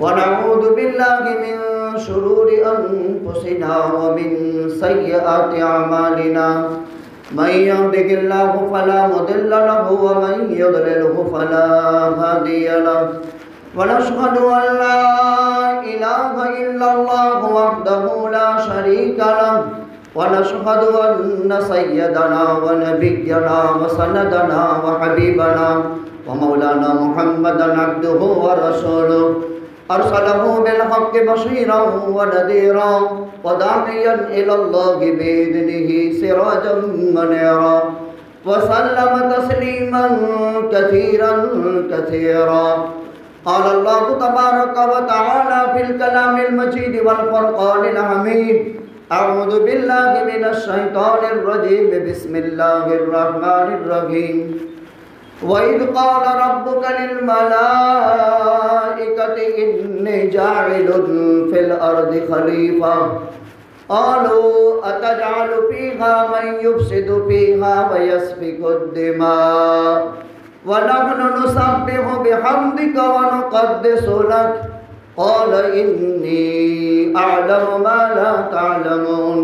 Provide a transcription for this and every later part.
ونعوذ بالله من شرور أنفسنا ومن سيئات أعمالنا من يهده الله فلا مضل له ومن يضلله فلا هادي له ونشهد أن لا إله إلا الله وحده لا شريك له ونشهد أن سيدنا ونبينا وسندنا وحبيبنا ومولانا محمدا عبده ورسوله أرسله بالحق بشيرا ونذيرا وداعيا إلى الله بإذنه سراجا منيرا وسلم تسليما كثيرا كثيرا قال الله تبارك وتعالى في الكلام المجيد والفرقان الحميد أعوذ بالله من الشيطان الرجيم بسم الله الرحمن الرحيم وَإِذْ قَالَ رَبُّكَ لِلْمَلَائِكَةِ إِنِّي جَاعِلٌ فِي الْأَرْضِ خَلِيفَةً قَالُوا أَتَجْعَلُ فِيهَا مَن يُفْسِدُ فِيهَا وَيَسْفِكُ الدِّمَاءَ وَنَحْنُ نُسَبِّحُ بِحَمْدِكَ وَنُقَدِّسُ لَكَ قَالَ إِنِّي أَعْلَمُ مَا لَا تَعْلَمُونَ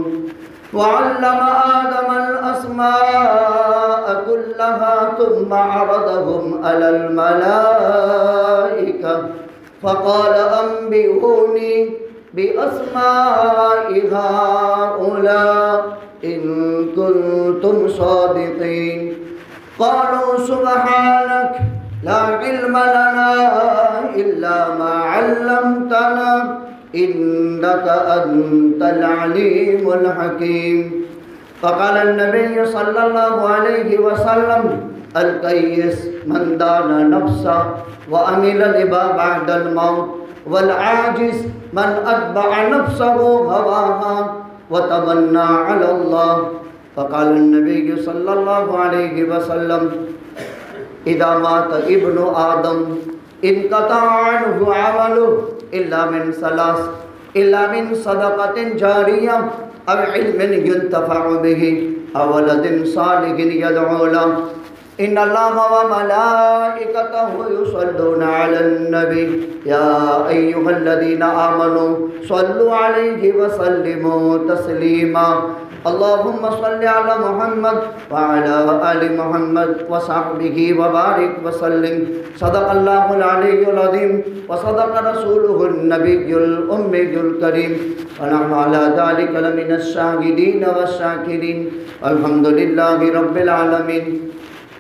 وَعَلَّمَ آدَمَ الْأَسْمَاءَ كُلَّهَا ثُمَّ عَرَضَهُمْ عَلَى الْمَلَائِكَةِ فَقَالَ أَنبِئُونِي بِأَسْمَاءِ هَؤُلَاءِ إِن كُنتُمْ صَادِقِينَ قَالُوا سُبْحَانَكَ لَا عِلْمَ لَنَا إِلَّا مَا عَلَّمْتَنَا إِنَّكَ أَنْتَ الْعَلِيمُ الْحَكِيمُ فقال النبي صلى الله عليه وسلم الكيس من دان نفسه وعمل لما بعد الموت والعاجز من أتبع نفسه هواها وتمنى على الله فقال النبي صلى الله عليه وسلم إذا مات ابن آدم انقطع عنه عمله إلا من ثلاث إلا من صدقة جارية أو علم ينتفع به أو ولد صالح يدعو له إن الله وملائكته يصلون على النبي يا أيها الذين آمنوا صلوا عليه وسلموا تسليما اللهم صل على محمد وعلى آل محمد وصحبه وبارك وسلم صدق الله العلي العظيم وصدق رسوله النبي الأمي الكريم ونحن على ذلك لمن الشاهدين والشاكرين الحمد لله رب العالمين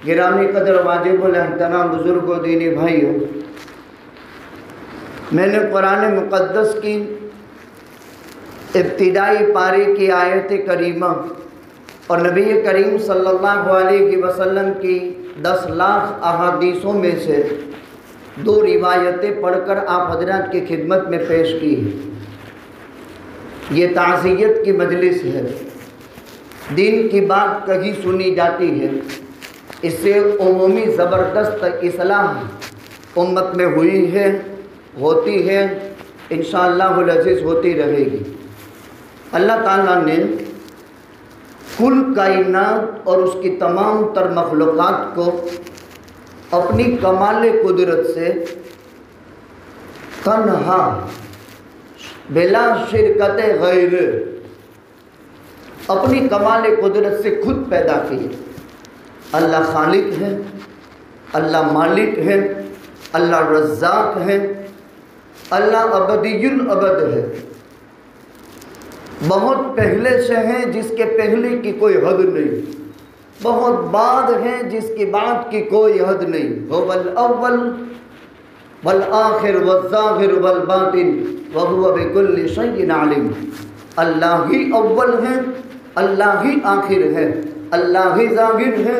گرامی قدر واجب الاحترام بزرگوں دینی بھائیوں، میں نے قرآن مقدس کی ابتدائی پارے کی آیت کریمہ اور نبی کریم صلی اللہ علیہ وسلم کی 10 لاکھ احادیثوں میں سے 2 روایتیں پڑھ کر آپ حضرات کی خدمت میں پیش کی ہیں۔ یہ تعزیت کی مجلس ہے، دین کی بات کہیں سنی جاتی ہے، اس سے عمومی زبردست اصلاح امت میں ہوئی ہے، ہوتی ہے، انشاءاللہ العزیز ہوتی رہے گی۔ اللہ تعالیٰ نے کل کائنات اور اس کی تمام تر مخلوقات کو اپنی کمال قدرت سے تنہا بلا شرکت غیر اپنی کمال قدرت سے خود پیدا کی۔ اللہ خالق ہے، اللہ مالک ہے، اللہ رزاق ہے، اللہ ابدی الابد ہے، بہت پہلے سے ہیں جس کے پہلے کی کوئی حد نہیں، بہت بعد ہیں جس کی بعد کی کوئی حد نہیں، هو الاول والآخر والظاہر والباطن وهو بكل شيء علیم۔ اللہ ہی اول ہے، اللہ ہی آخر ہے، اللہ ہی ظاہر ہے،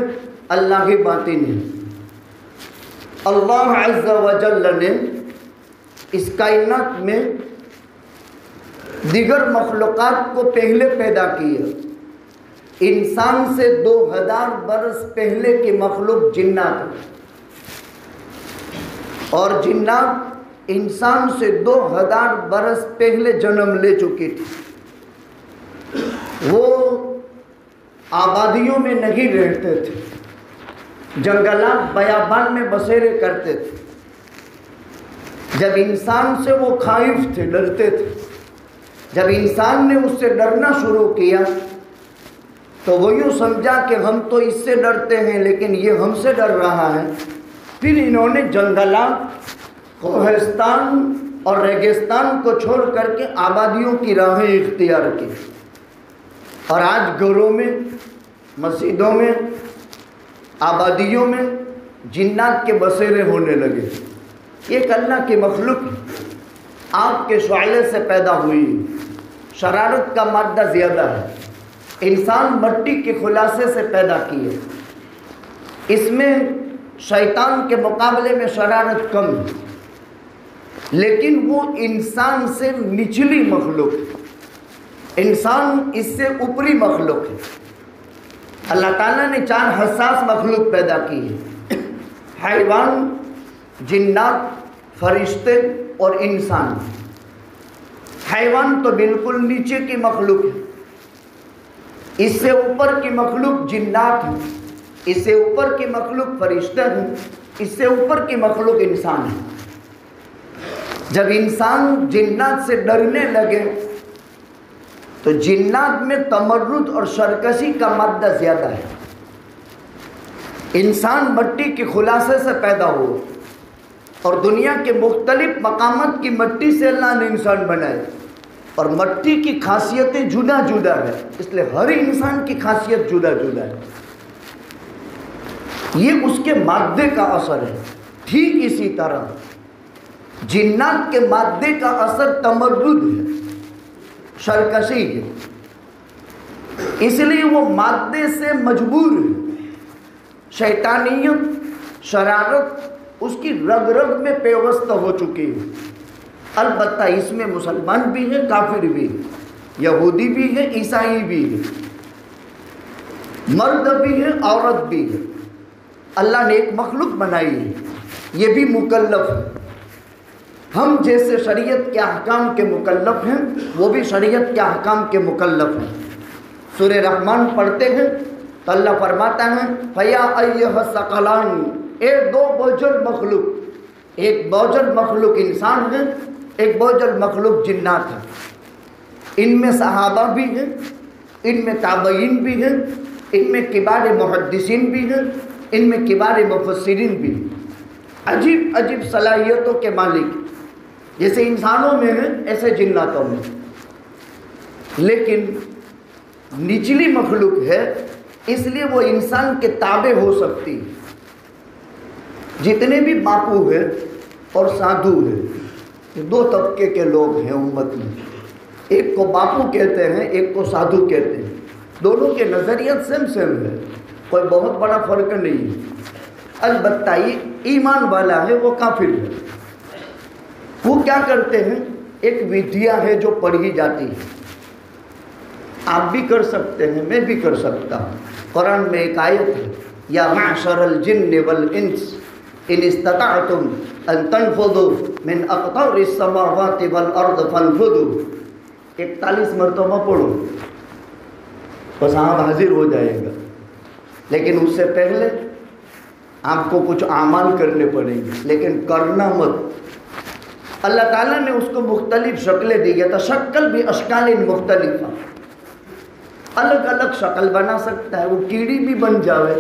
اللہ ہی باطن ہے۔ اللہ عز و جل نے اس کائنات میں دیگر مخلوقات کو پہلے پیدا کیا. انسان سے 2000 برس پہلے کی مخلوق جنات، اور جنات انسان سے 2000 برس پہلے جنم لے چکی تھی. وہ آبادیوں میں نہیں رہتے تھے، جنگلات بیابان میں بسیرے کرتے تھے. جب انسان سے وہ خائف تھے، ڈرتے تھے. جب انسان نے اس سے ڈرنا شروع کیا تو وہ یوں سمجھا کہ ہم تو اس سے ڈرتے ہیں لیکن یہ ہم سے ڈر رہا ہے. پھر انہوں نے جنگلات، کوہستان اور ریگستان کو چھوڑ کر کے آبادیوں کی راہیں اختیار کی. اور آج گھروں میں، مسجدوں میں، آبادیوں میں جنات کے بسیرے ہونے لگے. ایک اللہ کی مخلوق آگ کے شعلے سے پیدا ہوئی. شرارت کا مادہ زیادہ ہے. انسان مٹی کے خلاصے سے پیدا کیے. اس میں شیطان کے مقابلے میں شرارت کم ہے، لیکن وہ انسان سے نچلی مخلوق ہے. انسان اس سے اوپری مخلوق ہے. اللہ تعالیٰ نے 4 حساس مخلوق پیدا کی ہے: حیوان، جنات، فرشتے اور انسان. حیوان تو بالکل نیچے کی مخلوق ہے. اس سے اوپر کی مخلوق جنات ہے، اس سے اوپر کی مخلوق فرشتے ہیں، اس سے اوپر کی مخلوق انسان ہے. جب انسان جنات سے ڈرنے لگے تو جنات میں تمرد اور سرکشی کا مادہ زیادہ ہے. انسان مٹی کے خلاصے سے پیدا ہوا اور دنیا کے مختلف مقامات کی مٹی سے اللہ نے انسان بنائے. اور مٹی کی خاصیتیں جدا جدا ہے، اس لیے ہر انسان کی خاصیت جدا جدا ہے. یہ اس کے مادے کا اثر ہے. ٹھیک اسی طرح جنات کے مادے کا اثر تمرد ہے، سرکشی ہے. اس لیے وہ مادے سے مجبور ہے. شیطانیت، شرارت اس کی رگ رگ میں پیوستہ ہو چکی ہے. البتہ اس میں مسلمان بھی ہیں، کافر بھی ہیں، یہودی بھی ہیں، عیسائی بھی ہیں، مرد بھی ہیں، عورت بھی ہیں. اللہ نے ایک مخلوق بنائی ہے، یہ بھی مکلف ہے. ہم جیسے شریعت کے احکام کے مکلف ہیں، وہ بھی شریعت کے احکام کے مکلف ہیں. سورہ رحمان پڑھتے ہیں تو اللہ فرماتا ہے فَيَا أَيُّهَا الثَّقَلَانِ، اے 2 بوجھل مخلوق. ایک بوجھل مخلوق انسان ہے، ایک بوجھل مخلوق جنات ہے. ان میں صحابہ بھی ہیں، ان میں تابعین بھی ہیں، ان میں کبار محدثین بھی ہیں، ان میں کبار مفسرین بھی ہیں. عجیب عجیب صلاحیتوں کے مالک، جیسے انسانوں میں ہیں ایسے جناتوں میں. لیکن نچلی مخلوق ہے، اس لیے وہ انسان کے تابع ہو سکتی. جتنے بھی باپو ہیں اور سادھو ہیں، 2 طبقے کے لوگ ہیں امت میں. ایک کو باپو کہتے ہیں، ایک کو سادھو کہتے ہیں. دونوں کے نظریات سیم ہے، کوئی بہت بڑا فرق نہیں ہے. البتہ یہ ایمان والا ہے، وہ کافر ہے. وہ کیا کرتے ہیں؟ ایک ودھیا ہے جو پڑھی جاتی ہے. آپ بھی کر سکتے ہیں، میں بھی کر سکتا ہوں. قرآن میں ایک آیت ہے یا معشر الجن والانس ان استطعتم ان تنفذوا من اقطار السماوات والارض فانفذوا. 41 مرتبہ پڑھو، بس آپ حاضر ہو جائے گا. لیکن اس سے پہلے آپ کو کچھ اعمال کرنے پڑیں گے، لیکن کرنا مت. اللہ تعالیٰ نے اس کو مختلف شکلیں دی ہے. تشکل بھی اشکال مختلف، الگ الگ شکل بنا سکتا ہے. وہ کیڑی بھی بن جاوے،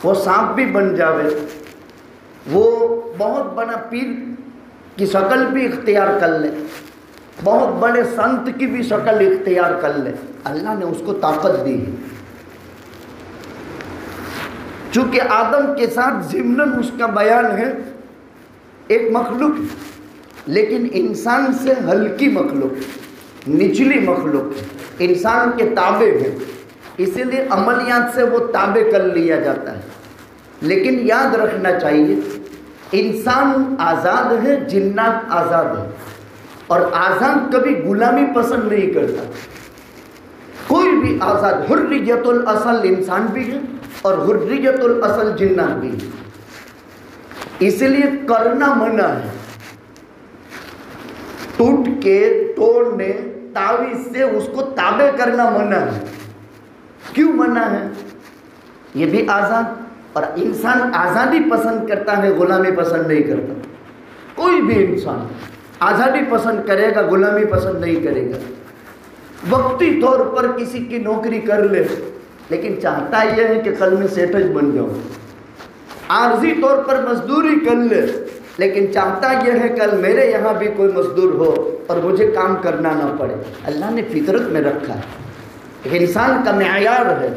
وہ سانپ بھی بن جاوے، وہ بہت بڑا پیر کی شکل بھی اختیار کر لے، بہت بڑے سنت کی بھی شکل اختیار کر لے. اللہ نے اس کو طاقت دی ہے. چونکہ آدم کے ساتھ ضمناً اس کا بیان ہے ایک مخلوق، لیکن انسان سے ہلکی مخلوق، نچلی مخلوق، انسان کے تابع ہے. اسی لیے عملیات سے وہ تابع کر لیا جاتا ہے. لیکن یاد رکھنا چاہیے انسان آزاد ہے، جنات آزاد ہے. اور آزاد کبھی غلامی پسند نہیں کرتا. کوئی بھی آزاد حریت الاصل انسان بھی ہے اور حریت الاصل جنات بھی ہے. اس لیے کرنا منع ہے. ٹوٹ کے توڑنے تعویذ سے اس کو تابع کرنا منع ہے. کیوں منع ہے؟ یہ بھی آزاد، اور انسان آزادی پسند کرتا ہے، غلامی پسند نہیں کرتا. کوئی بھی انسان آزادی پسند کرے گا، غلامی پسند نہیں کرے گا. وقتی طور پر کسی کی نوکری کر لے لیکن چاہتا یہ ہے کہ کل میں سیٹج بن جاؤں. عارضی طور پر مزدوری کر لے لیکن چاہتا یہ ہے کل میرے یہاں بھی کوئی مزدور ہو اور مجھے کام کرنا نہ پڑے. اللہ نے فطرت میں رکھا ہے، ایک انسان کا معیار ہے.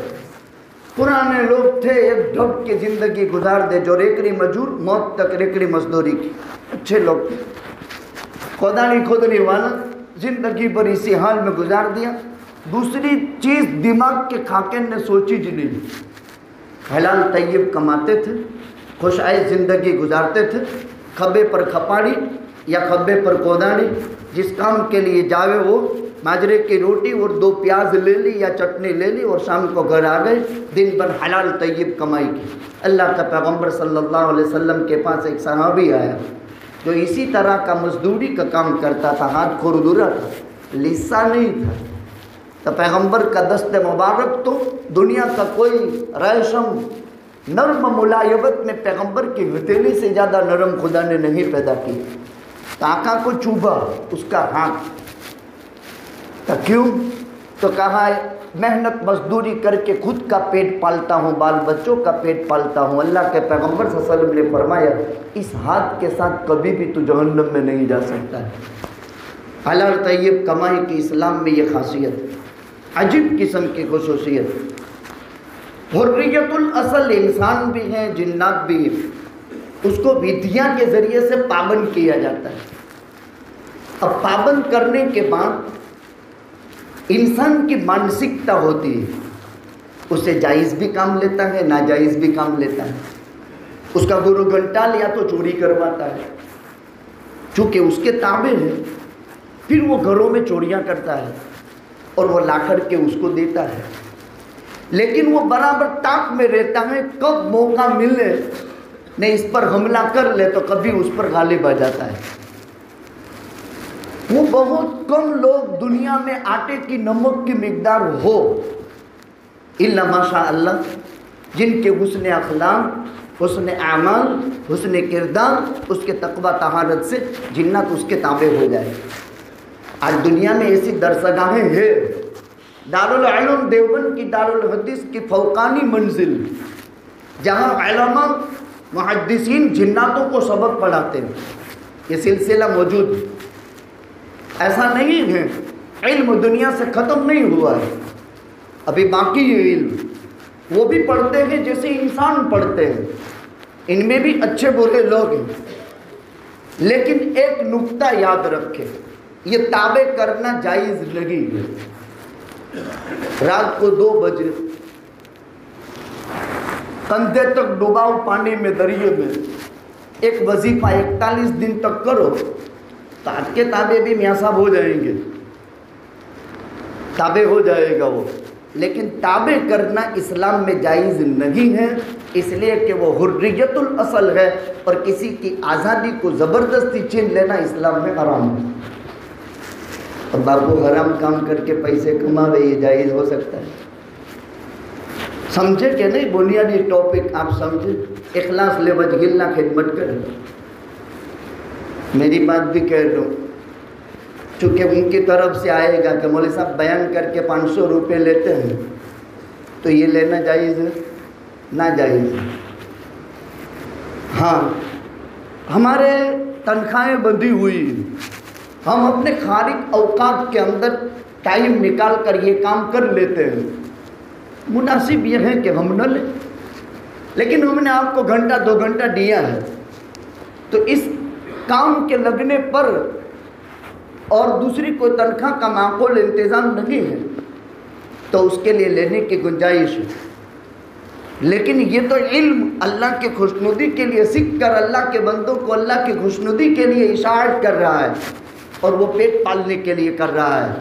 پرانے لوگ تھے ایک ڈھب کی زندگی گزار دے، جو ریکڑی مزدور موت تک ریکڑی مزدوری کی. اچھے لوگ تھے، کھودانی کھودنے والا زندگی بھر اسی حال میں گزار دیا. دوسری چیز دماغ کے خاکن نے سوچی جی نہیں. حلال طیب کماتے تھے، خوشحال زندگی گزارتے تھے. کھبے پر کھپاڑی یا کھبے پر کودانی، جس کام کے لیے جاوے وہ باجرے کی روٹی اور 2 پیاز لے لی یا چٹنی لے لی اور شام کو گھر آ گئے. دن بھر حلال طیب کمائی کی. اللہ کا پیغمبر صلی اللہ علیہ وسلم کے پاس ایک صحابی آیا جو اسی طرح کا مزدوری کا کام کرتا تھا. ہاتھ کھردرا تھا، لسا نہیں تھا. تو پیغمبر کا دست مبارک تو دنیا کا کوئی ریشم نرم ملائبت میں پیغمبر کی ہتھیلی سے زیادہ نرم خدا نے نہیں پیدا کی. تو آقا کو چوبا اس کا ہاتھ. تو کیوں؟ تو کہا محنت مزدوری کر کے خود کا پیٹ پالتا ہوں، بال بچوں کا پیٹ پالتا ہوں. اللہ کے پیغمبر صلی اللہ علیہ وسلم نے فرمایا اس ہاتھ کے ساتھ کبھی بھی تو جہنم میں نہیں جا سکتا ہے. حلال طیب کمائی کی اسلام میں یہ خاصیت، عجیب قسم کی خصوصیت. حریت الاصل انسان بھی ہے، جنات بھی ہے. اس کو ودیا کے ذریعے سے پابند کیا جاتا ہے. اب پابند کرنے کے بعد انسان کی مانسکتا ہوتی ہے، اسے جائز بھی کام لیتا ہے، ناجائز بھی کام لیتا ہے. اس کا گرو گھنٹال یا تو چوری کرواتا ہے، چونکہ اس کے تابع ہے. پھر وہ گھروں میں چوریاں کرتا ہے اور وہ لا کر کے اس کو دیتا ہے. لیکن وہ برابر تاک میں رہتا ہے، کب موقع ملے نہیں اس پر حملہ کر لے تو کبھی اس پر غالب آ جاتا ہے. وہ بہت کم لوگ دنیا میں آٹے کی نمک کی مقدار ہو الا ماشاء اللہ جن کے حسن اخلاق، حسن اعمال، حسن کردار، اس کے تقوی طہارت سے جنات اس کے تابع ہو جائے. آج دنیا میں ایسی درسگاہیں ہیں. دارالعلوم دیوبند کی دارالحدیث کی فوقانی منزل جہاں علماء محدثین جناتوں کو سبق پڑھاتے ہیں. یہ سلسلہ موجود ہے. ایسا نہیں ہے علم دنیا سے ختم نہیں ہوا ہے، ابھی باقی ہے علم. وہ بھی پڑھتے ہیں جیسے انسان پڑھتے ہیں، ان میں بھی اچھے برے لوگ ہیں. لیکن ایک نقطہ یاد رکھیں، یہ تابع کرنا جائز نہیں ہے. رات کو 2 بجے کندھے تک ڈباؤ پانی میں دریا میں ایک وظیفہ 41 دن تک کرو تو آپ کے تابع بھی میاں صاحب ہو جائیں گے، تابع ہو جائے گا وہ. لیکن تابع کرنا اسلام میں جائز نہیں ہے، اس لیے کہ وہ حریت الاصل ہے اور کسی کی آزادی کو زبردستی چھین لینا اسلام میں حرام ہے. اور بابو حرام کام کر کے پیسے کماوے یہ جائز ہو سکتا ہے؟ سمجھے کہ نہیں؟ بنیادی ٹاپک آپ سمجھے. اخلاص لے وجہ اللہ خدمت کریں. میری بات بھی کہہ دوں چونکہ ان کی طرف سے آئے گا کہ مولوی صاحب بیان کر کے 500 روپے لیتے ہیں تو یہ لینا جائز ہے؟ ناجائز ہے. ہاں ہمارے تنخواہیں بندھی ہوئی، ہم اپنے خارج اوقات کے اندر ٹائم نکال کر یہ کام کر لیتے ہیں. مناسب یہ ہے کہ ہم نہ لیں، لیکن ہم نے آپ کو گھنٹہ 2 گھنٹہ دیا ہے تو اس کام کے لگنے پر اور دوسری کوئی تنخواہ کا معقول انتظام نہیں ہے تو اس کے لیے لینے کی گنجائش ہے. لیکن یہ تو علم اللہ کے خوشنودی کے لیے سیکھ کر اللہ کے بندوں کو اللہ کی خوشنودی کے لیے اشاعت کر رہا ہے. اور وہ پیٹ پالنے کے لیے کر رہا ہے.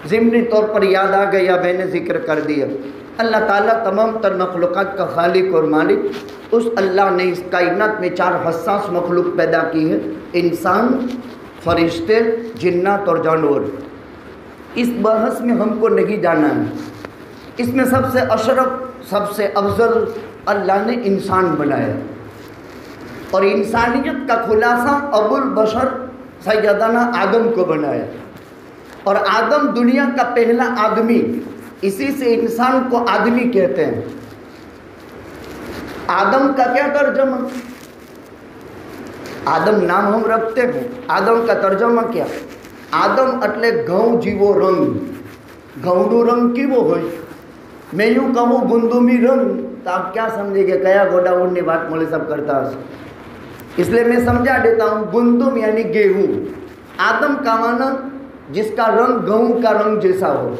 ضمنی طور پر یاد آ گیا، میں نے ذکر کر دیا. اللہ تعالیٰ تمام تر مخلوقات کا خالق اور مالک. اس اللہ نے اس کائنات میں 4 حساس مخلوق پیدا کی ہے: انسان، فرشتے، جنات اور جانور. اس بحث میں ہم کو نہیں جانا ہے. اس میں سب سے اشرف، سب سے افضل اللہ نے انسان بنایا، اور انسانیت کا خلاصہ ابو البشر سیدنا آدم کو بنایا. اور آدم دنیا کا پہلا آدمی، اسی سے انسان کو آدمی کہتے ہیں. آدم کا کیا ترجمہ؟ آدم نام ہم رکھتے ہیں، آدم کا ترجمہ کیا؟ آدم اٹلے گھؤں جیو رنگ، گھؤں رنگ کی وہ ہوئی. میں یوں کہوں گندمی رنگ تو آپ کیا سمجھے گے؟ کیا گوڈا اڑنے بات مولے سب کرتا ہے. اس لیے میں سمجھا دیتا ہوں، گندم یعنی گیہوں. آدم کا معنی جس کا رنگ گھؤں کا رنگ جیسا ہو.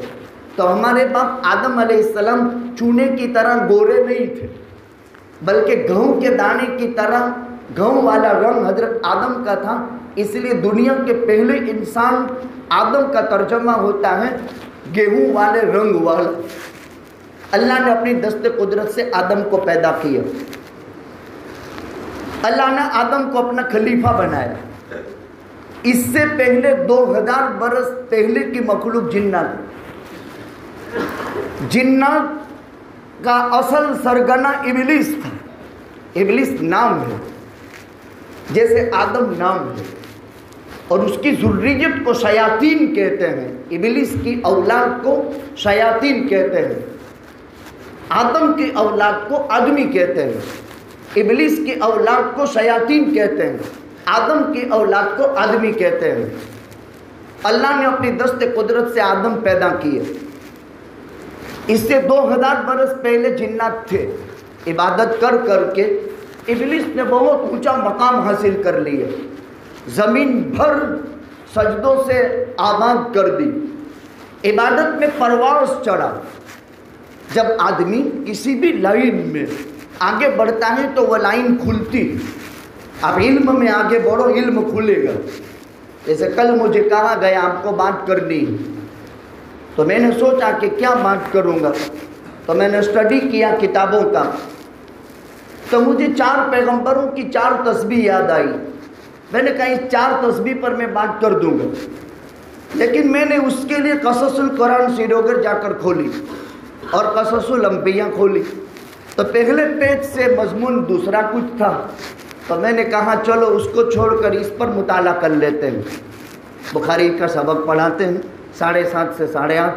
تو ہمارے باپ آدم علیہ السلام چونے کی طرح گورے نہیں تھے، بلکہ گھؤں کے دانے کی طرح گھؤں والا رنگ حضرت آدم کا تھا. اس لیے دنیا کے پہلے انسان آدم کا ترجمہ ہوتا ہے گیہوں والے رنگ والا. اللہ نے اپنی دست قدرت سے آدم کو پیدا کیا. اللہ نے آدم کو اپنا خلیفہ بنایا. اس سے پہلے 2000 برس پہلے کی مخلوق جنات. جنات کا اصل سرگنا ابلیس تھا. ابلیس نام ہے، جیسے آدم نام ہے. اور اس کی ذریت کو شیاطین کہتے ہیں. ابلیس کی اولاد کو شیاطین کہتے ہیں. آدم کی اولاد کو آدمی کہتے ہیں. ابلیس کی اولاد کو شیاطین کہتے ہیں. آدم کی اولاد کو آدمی کہتے ہیں. اللہ نے اپنی دست قدرت سے آدم پیدا کیے. اس سے 2000 برس پہلے جنات تھے. عبادت کر کر کے ابلیس نے بہت اونچا مقام حاصل کر لیا. زمین بھر سجدوں سے آباد کر دی. عبادت میں پرواز چڑھا. جب آدمی کسی بھی لائن میں آگے بڑھتا ہے تو وہ لائن کھلتی. اب علم میں آگے بڑھو، علم کھلے گا. جیسے کل مجھے کہا گیا آپ کو بات کرنی، تو میں نے سوچا کہ کیا بات کروں گا. تو میں نے اسٹڈی کیا کتابوں کا، تو مجھے 4 پیغمبروں کی 4 تسبیح یاد آئی. میں نے کہا اس 4 تسبیح پر میں بات کر دوں گا. لیکن میں نے اس کے لیے قصص القرآن سیروگر جا کر کھولی اور قصص الانبیاء کھولی. تو پہلے پیج سے مضمون دوسرا کچھ تھا. تو میں نے کہا چلو اس کو چھوڑ کر اس پر مطالعہ کر لیتے ہیں. بخاری کا سبق پڑھاتے ہیں 7:30 سے 8:30.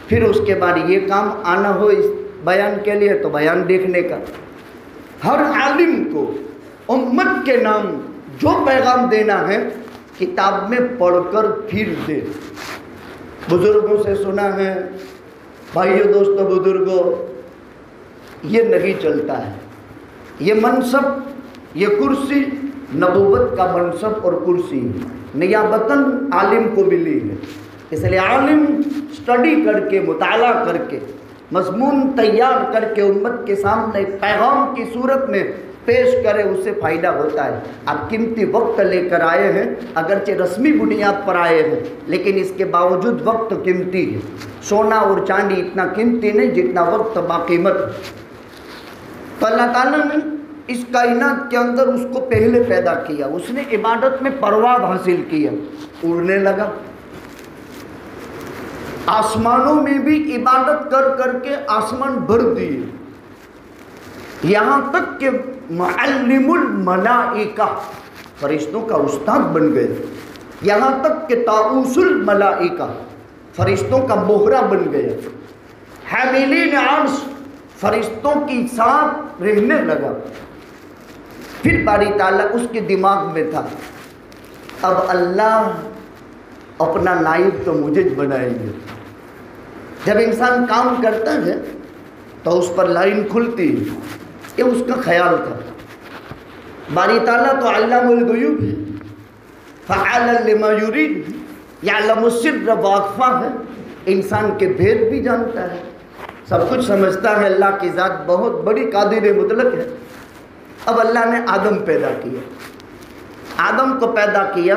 پھر اس کے بعد یہ کام آنا ہو اس بیان کے لیے تو بیان دیکھنے کا. ہر عالم کو امت کے نام جو پیغام دینا ہے کتاب میں پڑھ کر پھر دے. بزرگوں سے سنا ہے، بھائیو دوستو بزرگوں، یہ نہیں چلتا ہے. یہ منصب، یہ کرسی نبوت کا منصب اور کرسی نیابتاً عالم کو ملی ہے. اس لیے عالم اسٹڈی کر کے، مطالعہ کر کے، مضمون تیار کر کے امت کے سامنے پیغام کی صورت میں پیش کرے، اس سے فائدہ ہوتا ہے. آپ قیمتی وقت لے کر آئے ہیں، اگرچہ رسمی بنیاد پر آئے ہیں، لیکن اس کے باوجود وقت قیمتی ہے. سونا اور چاندی اتنا قیمتی نہیں جتنا وقت باقیمت. تو اللہ تعالیٰ نے اس کائنات کے اندر اس کو پہلے پیدا کیا. اس نے عبادت میں پرواز حاصل کیا، اڑنے لگا. آسمانوں میں بھی عبادت کر کر کے آسمان بھر دیے. یہاں تک کہ معلم الملائکہ، فرشتوں کا استاد بن گئے. یہاں تک کہ طاؤس الملائکہ، فرشتوں کا مہرہ بن گیا. حاملین عرش، فرشتوں کی ساتھ رہنے لگا. پھر باری تعالیٰ اس کے دماغ میں تھا اب اللہ اپنا نائب تو مجھے بنائیں گے. جب انسان کام کرتا ہے تو اس پر لائن کھلتی ہے، یہ اس کا خیال تھا. باری تعالیٰ تو علام الغیوب ہے، فعال لما یرید، یعلم السر واخفی ہے. انسان کے بھید بھی جانتا ہے، سب کچھ سمجھتا ہے. اللہ کی ذات بہت بڑی قادر مطلق ہے. اب اللہ نے آدم پیدا کیا. آدم کو پیدا کیا،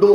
2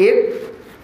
1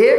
1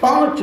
5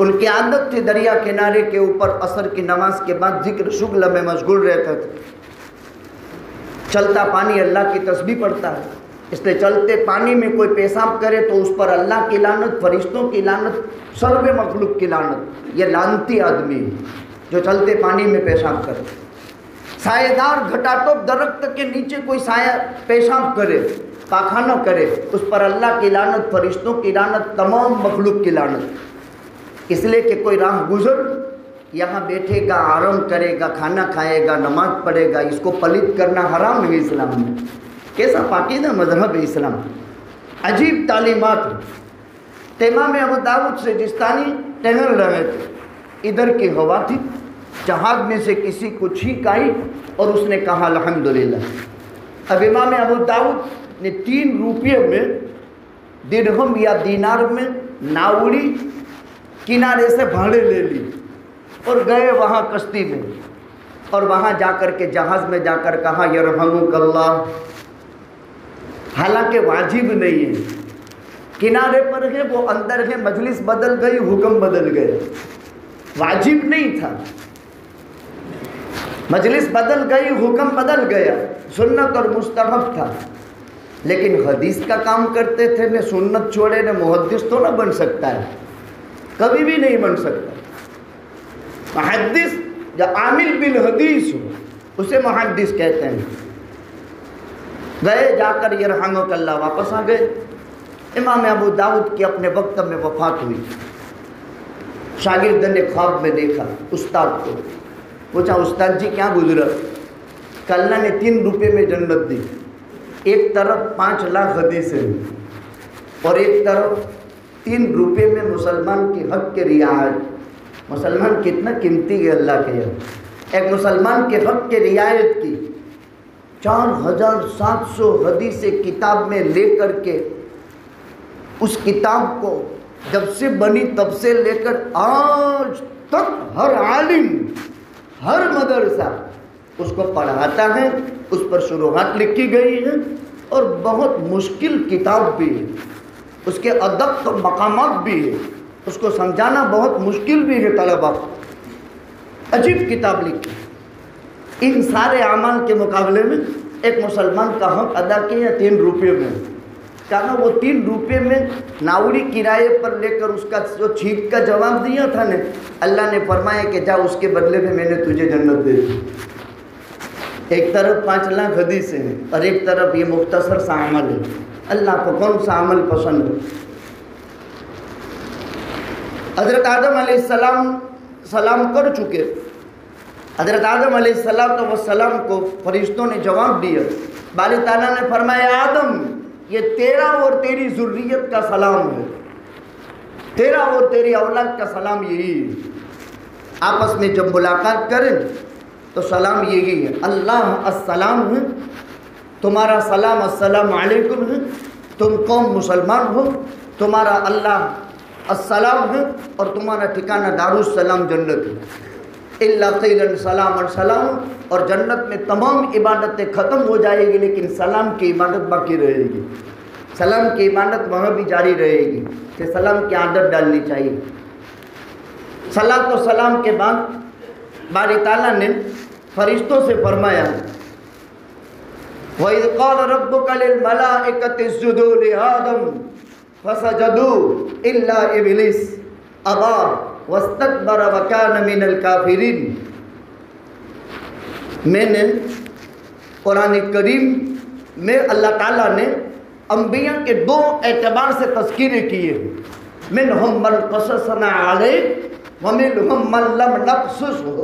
ان کی عادت تھی دریا کنارے کے اوپر عصر کی نماز کے بعد ذکر شغل میں مشغول رہتے تھے. چلتا پانی اللہ کی تسبیح پڑھتا ہے، اس لیے چلتے پانی میں کوئی پیشاب کرے تو اس پر اللہ کی لعنت، فرشتوں کی لعنت، سرو مخلوق کی لعنت. یہ لعنتی آدمی جو چلتے پانی میں پیشاب کرے. سائے دار گھٹا ٹوپ درخت کے نیچے کوئی سایہ پیشاب کرے، پاخانہ کرے، اس پر اللہ کی لعنت، فرشتوں کی لعنت، تمام مخلوق کی لعنت. اس لیے کہ کوئی راہ گزر یہاں بیٹھے گا، آرام کرے گا، کھانا کھائے گا، نماز پڑھے گا، اس کو پلت کرنا حرام ہے اسلام میں. کیسا پاکیزہ مذہب ہے اسلام، عجیب تعلیمات. امام ابو داؤد سجستانی ٹہل رہے تھے، ادھر کی ہوا تھی، جہاز میں سے کسی کو چھینک آئی اور اس نے کہا الحمدللہ. اب امام ابو داؤد نے 3 روپے میں، درہم یا دینار میں، ناوڑی کنارے سے بھاڑے لے لی اور گئے وہاں کشتی میں، اور وہاں جا کر کے جہاز میں جا کر کہا یرحمک اللہ. حالانکہ واجب نہیں ہے، کنارے پر ہے، وہ اندر ہے، مجلس بدل گئی، حکم بدل گئے. واجب نہیں تھا، مجلس بدل گئی، حکم بدل گیا، سنت اور مستحب تھا. لیکن حدیث کا کام کرتے تھے، نہ سنت چھوڑے، نہ محدث تو نہ بن سکتا ہے، کبھی بھی نہیں بن سکتا. محدث جو عامل بالحدیث ہو اسے محدث کہتے ہیں. گئے جا کر یرحمک اللہ، واپس آ گئے. امام ابو داؤد کی اپنے وقت میں وفات ہوئی. شاگرد نے خواب میں دیکھا استاد کو، پوچھا استاد جی کیا گزرا؟ کہ اللہ نے 3 روپے میں جنت دی. ایک طرف 5 لاکھ حدیثیں اور ایک طرف 3 روپے میں مسلمان کے حق کے رعایت. مسلمان کتنا قیمتی ہے اللہ کے یہاں. ایک مسلمان کے حق کے رعایت کی 4700 حدیثیں کتاب میں لے کر کے، اس کتاب کو جب سے بنی تب سے لے کر آج تک ہر عالم، ہر مدرسہ اس کو پڑھاتا ہے. اس پر شروحات لکھی گئی ہیں اور بہت مشکل کتاب بھی ہے، اس کے ادق مقامات بھی ہے، اس کو سمجھانا بہت مشکل بھی ہے طلبہ. عجیب کتاب لکھی. ان سارے اعمال کے مقابلے میں ایک مسلمان کا حق ادا کیا 3 روپے میں. کہا وہ 3 روپے میں ناوڑی کرائے پر لے کر اس کا جو چھینک کا جواب دیا تھا نے، اللہ نے فرمایا کہ جا اس کے بدلے میں نے تجھے جنت دے دی. ایک طرف 5 لاکھ حدیثیں ہیں اور ایک طرف یہ مختصر سا عمل ہے. اللہ کو کون سا عمل پسند ہے؟ حضرت آدم علیہ السلام سلام کر چکے. حضرت آدم علیہ السلام کو فرشتوں نے جواب دیا. باری تعالیٰ نے فرمایا آدم یہ تیرا اور تیری ذریت کا سلام ہے، تیرا اور تیری اولاد کا سلام یہی ہے. آپس میں جب ملاقات کریں تو سلام یہی ہے. اللہ السلام ہے، تمہارا سلام السلام علیکم ہے. تم قوم مسلمان ہو، تمہارا اللہ السلام ہے اور تمہارا ٹھکانہ دارالسلام جنت ہے. اللہ قیلا سلام سلام. اور جنت میں تمام عبادتیں ختم ہو جائے گی لیکن سلام کی عبادت باقی رہے گی. سلام کی عبادت وہاں بھی جاری رہے گی کہ سلام کی عادت ڈالنی چاہیے. صلاۃ و سلام کے بعد باری تعالیٰ نے فرشتوں سے فرمایا وَإِذْ قَالَ رَبُّكَ لِلْمَلَائِكَةِ اسْجُدُوا لِآدَمَ فَسَجَدُوا إِلَّا إِبْلِيسَ أَبَىٰ وَاسْتَكْبَرَ وَكَانَ مِنَ الْكَافِرِينَ. میں نے قرآن کریم میں اللہ تعالیٰ نے انبیاء کے 2 اعتبار سے تذکیریں کیے ہیں. مِنْهُمْ مَنْ قَصَصْنَا عَلَيْكَ وَمِنْهُمْ مَنْ لَمْ نَقْصُصْهُ.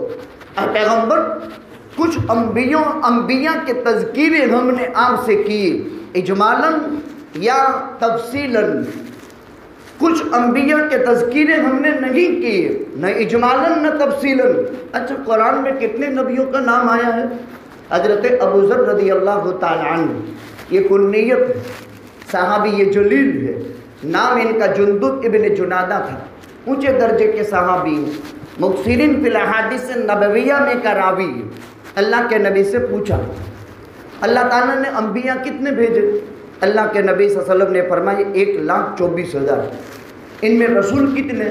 اے پیغمبر کچھ انبیاء کے تذکیریں ہم نے آپ سے کی اجمالاً یا تفصیلاً. کچھ انبیاء کے تذکیریں ہم نے نہیں کی، نہ اجمالاً نہ تفصیلاً. اچھا قرآن میں کتنے نبیوں کا نام آیا ہے؟ حضرت ابو ذر رضی اللہ تعالیٰ عنہ، یہ کنیت ہے، صحابی یہ جلیل ہے. نام ان کا جندب ابن جنادہ تھا، اونچے درجے کے صحابی ہیں. مکثرین فی الاحادیث نبویہ میں کا راوی ہے. اللہ کے نبی سے پوچھا اللہ تعالیٰ نے انبیاء کتنے بھیجے؟ اللہ کے نبی صلی اللہ علیہ وسلم نے فرمایا 1,24,000. ان میں رسول کتنے؟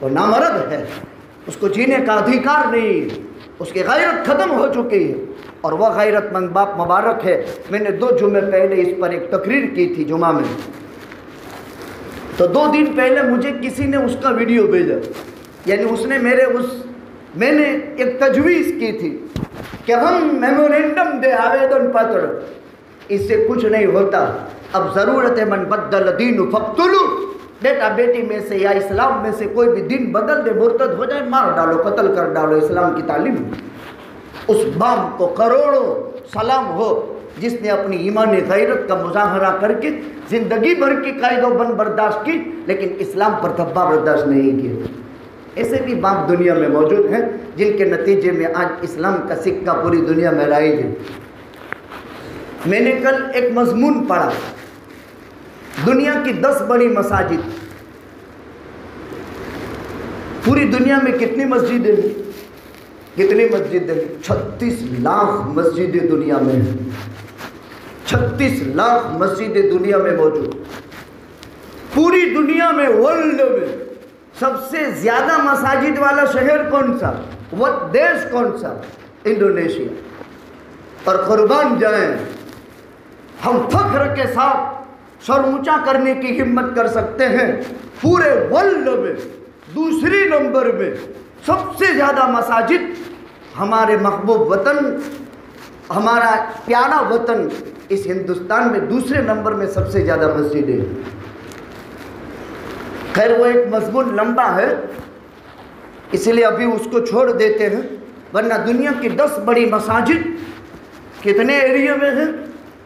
وہ نامرد ہے، اس کو جینے کا ادھیکار نہیں ہے، اس کی غیرت ختم ہو چکی ہے، اور وہ غیرت مند باپ مبارک ہے۔ میں نے 2 جمعے پہلے اس پر ایک تقریر کی تھی جمعہ میں، تو 2 دن پہلے مجھے کسی نے اس کا ویڈیو بھیجا، یعنی اس نے میں نے ایک تجویز کی تھی کہ ہم میمورینڈم دے آویدن پتر، اس سے کچھ نہیں ہوتا، اب ضرورت ہے من بدل دین فقتلو، بیٹا بیٹی میں سے یا اسلام میں سے کوئی بھی دین بدل دے، مرتد ہو جائے، مار ڈالو، قتل کر ڈالو، اسلام کی تعلیم۔ اس باپ کو کروڑوں سلام ہو جس نے اپنی ایمانی غیرت کا مظاہرہ کر کے زندگی بھر کی قید و بند برداشت کی، لیکن اسلام پر دھبا برداشت نہیں کیا۔ ایسے بھی باپ دنیا میں موجود ہیں جن کے نتیجے میں آج اسلام کا سکہ پوری دنیا میں رائج ہے۔ میں نے کل ایک مضمون پڑھا، دنیا کی 10 بڑی مساجد، پوری دنیا میں کتنی مسجدیں ہیں؟ کتنی مسجدیں؟ 36 لاکھ مسجدیں دنیا میں ہیں، 36 لاکھ مسجدیں دنیا میں موجود۔ پوری دنیا میں، ورلڈ میں سب سے زیادہ مساجد والا شہر کون سا؟ وہ دیش کون سا؟ انڈونیشیا۔ اور قربان جائیں، ہم فخر کے ساتھ سر اونچا کرنے کی ہمت کر سکتے ہیں، پورے ورلڈ میں دوسری نمبر میں سب سے زیادہ مساجد ہمارے محبوب وطن، ہمارا پیارا وطن اس ہندوستان میں دوسرے نمبر میں سب سے زیادہ مسجدیں ہیں۔ خیر وہ ایک مضمون لمبا ہے، اس لیے ابھی اس کو چھوڑ دیتے ہیں، ورنہ دنیا کی 10 بڑی مساجد کتنے ایریا میں ہیں،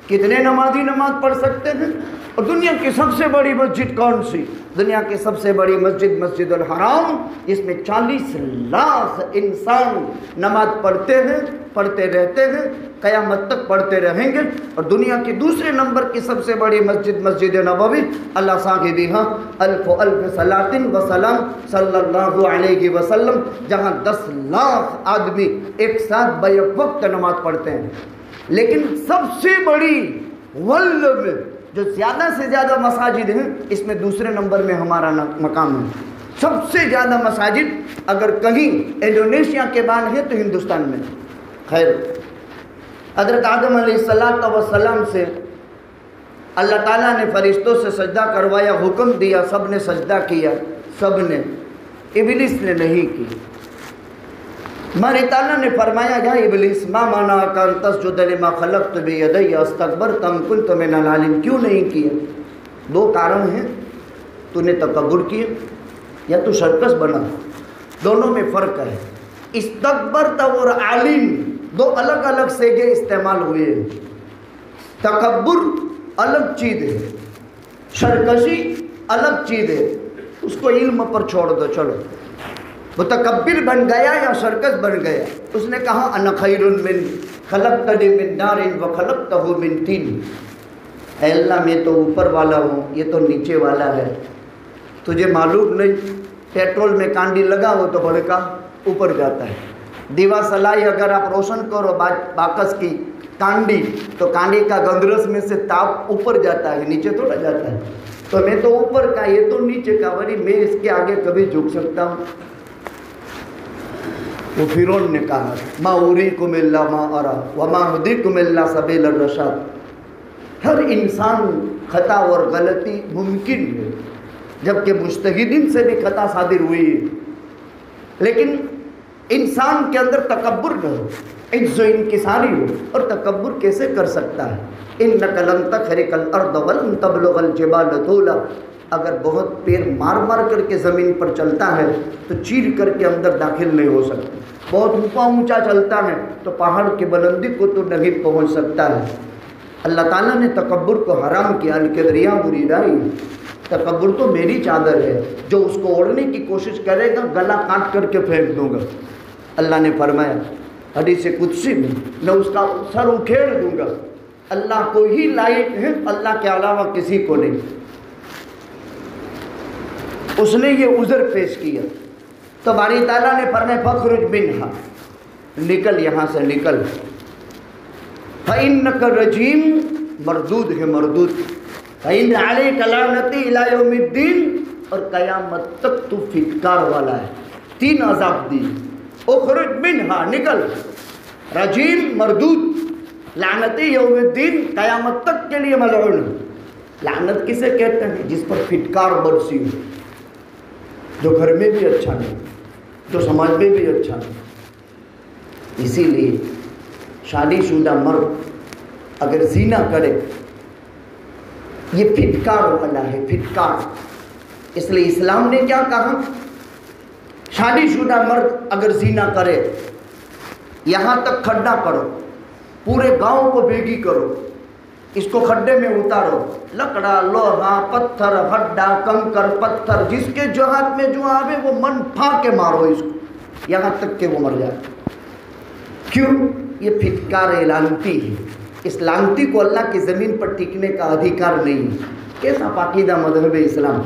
کتنے نمازی نماز پڑھ سکتے ہیں؟ اور دنیا کی سب سے بڑی مسجد کون سی؟ دنیا کی سب سے بڑی مسجد مسجد الحرام، جس میں 40 لاکھ انسان نماز پڑھتے ہیں، پڑھتے رہتے ہیں، قیامت تک پڑھتے رہیں گے۔ اور دنیا کی دوسرے نمبر کی سب سے بڑی مسجد مسجد نبوی، اللہ صاحبہ الف الف صلاۃ و سلام صلی اللہ علیہ وسلم، جہاں 10 لاکھ آدمی ایک ساتھ بیک وقت نماز پڑھتے ہیں۔ لیکن سب سے بڑی ورلڈ میں جو زیادہ سے زیادہ مساجد ہیں، اس میں دوسرے نمبر میں ہمارا مقام ہے۔ سب سے زیادہ مساجد اگر کہیں انڈونیشیا کے بعد ہے تو ہندوستان میں۔ خیر، حضرت آدم علیہ السلام سے اللہ تعالیٰ نے فرشتوں سے سجدہ کروایا، حکم دیا، سب نے سجدہ کیا، سب نے، ابلیس نے نہیں کی۔ ہمارے تعالیٰ نے فرمایا، یا ابلیس ما منعک ان تسجد لما خلقت بیدی استکبرت ام کنت من العالین، کیوں نہیں کیا؟ 2 کارن ہیں، تو نے تکبر کیا یا تو سرکس بنا، دونوں میں فرق ہے۔ استکبرت اور عالین 2 الگ الگ سیگے استعمال ہوئے ہیں۔ تکبر الگ چیز ہے، سرکشی الگ چیز ہے، اس کو علم پر چھوڑ دو۔ چلو، متکبر بن گیا یا سرکس بن گیا؟ اس نے کہا انا خیر من خلقتنی من نار وخلقتہ من طین، اے اللہ میں تو اوپر والا ہوں، یہ تو نیچے والا ہے، تجھے معلوم نہیں؟ پیٹرول میں کانڈی لگا ہو تو بھڑکا اوپر جاتا ہے، دیوا سلائی اگر آپ روشن کرو باکس کی کانڈی تو کانڈی کا گندرس میں سے تاپ اوپر جاتا ہے، نیچے تھوڑا جاتا ہے۔ تو میں تو اوپر کا، یہ تو نیچے کا، ولی میں اس کے آگے کبھی جھک سکتا ہوں؟ وہ فرعون نے کہا ما اریکم الا ما ارى وما اهدیکم الا سبیل الرشاد۔ ہر انسان خطا اور غلطی ممکن ہے، جبکہ مجتہدین سے بھی خطا صادر ہوئی ہے، لیکن انسان کے اندر تکبر نہ ہو، عجز و انکساری ہو۔ اور تکبر کیسے کر سکتا ہے؟ انک لن تخرق الارض ولن تبلغ الجبال طولا، اگر بہت پیر مار مار کر کے زمین پر چلتا ہے تو چیر کر کے اندر داخل نہیں ہو سکتا، بہت اونچا چلتا ہے تو پہاڑ کی بلندی کو تو نہیں پہنچ سکتا ہے۔ اللہ تعالیٰ نے تکبر کو حرام کیا، الکبریاء بریدائی، تکبر تو میری چادر ہے، جو اس کو اوڑھنے کی کوشش کرے گا گلا کاٹ کر کے پھینک دوں گا۔ اللہ نے فرمایا حدیث قدسی میں، میں اس کا سر اکھیڑ دوں گا، اللہ کو ہی لائق ہے، اللہ کے علاوہ کسی کو نہیں۔ اس نے یہ عذر پیش کیا تو باری تعالیٰ نے فرمایا فخرج منہا، نکل یہاں سے نکل، فإنک رجیم، مردود ہے، مردود، فإن علیک لعنتی الی یوم الدین، اور قیامت تک تو پھٹکار والا ہے. 3 عذاب دی. اخرج منہا، نکل. رجیم، مردود، لعنتی یوم الدین، قیامت تک کے لیے ملعون. لعنت کسے کہتے ہیں؟ جس پر پھٹکار برسی ہو، جو گھر میں بھی اچھا نہیں، جو سماج میں بھی اچھا نہیں. اسی لیے شادی شدہ مرد اگر زنا کرے یہ پھٹکار والا ہے، پھٹکار. اس لیے اسلام نے کیا کہا؟ شادی شدہ مرد اگر زنا کرے، یہاں تک کھڈا کرو، پورے گاؤں کو بیگی کرو، اس کو کھڈے میں اتارو، لکڑا، لوہا، پتھر، ہڈا، کنکر، پتھر، جس کے جو ہاتھ میں جو آوے وہ من پھا کے مارو اس کو، یہاں تک کہ وہ مر جائے. کیوں؟ یہ پھٹکار لعنتی ہے. اس لعنتی کو اللہ کی زمین پر ٹکنے کا ادھیکار نہیں ہے. کیسا پاکیزہ مذہب ہے اسلام.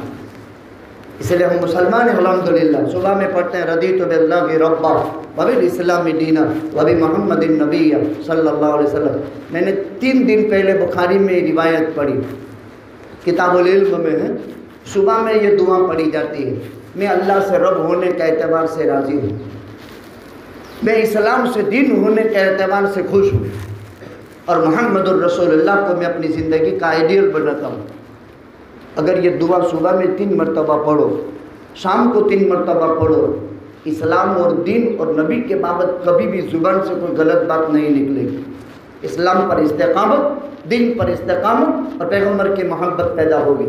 اس لیے ہم مسلمان ہیں الحمدللہ. صبح میں پڑھتے ہیں رضیت باللہ ربا وبالاسلام دینا وبمحمد النبی صلی اللہ علیہ وسلم. میں نے 3 دن پہلے بخاری میں روایت پڑھی، کتاب العلم میں ہے. صبح میں یہ دعا پڑھی جاتی ہے: میں اللہ سے رب ہونے کے اعتبار سے راضی ہوں، میں اسلام سے دین ہونے کے اعتبار سے خوش ہوں، اور محمد الرسول اللہ کو میں اپنی زندگی کا آئیڈیل بناتا ہوں. اگر یہ دعا صبح میں 3 مرتبہ پڑھو، شام کو 3 مرتبہ پڑھو، اسلام اور دین اور نبی کے بابت کبھی بھی زبان سے کوئی غلط بات نہیں نکلے گی. اسلام پر استقامت، دین پر استقامت اور پیغمبر کی محبت پیدا ہوگی.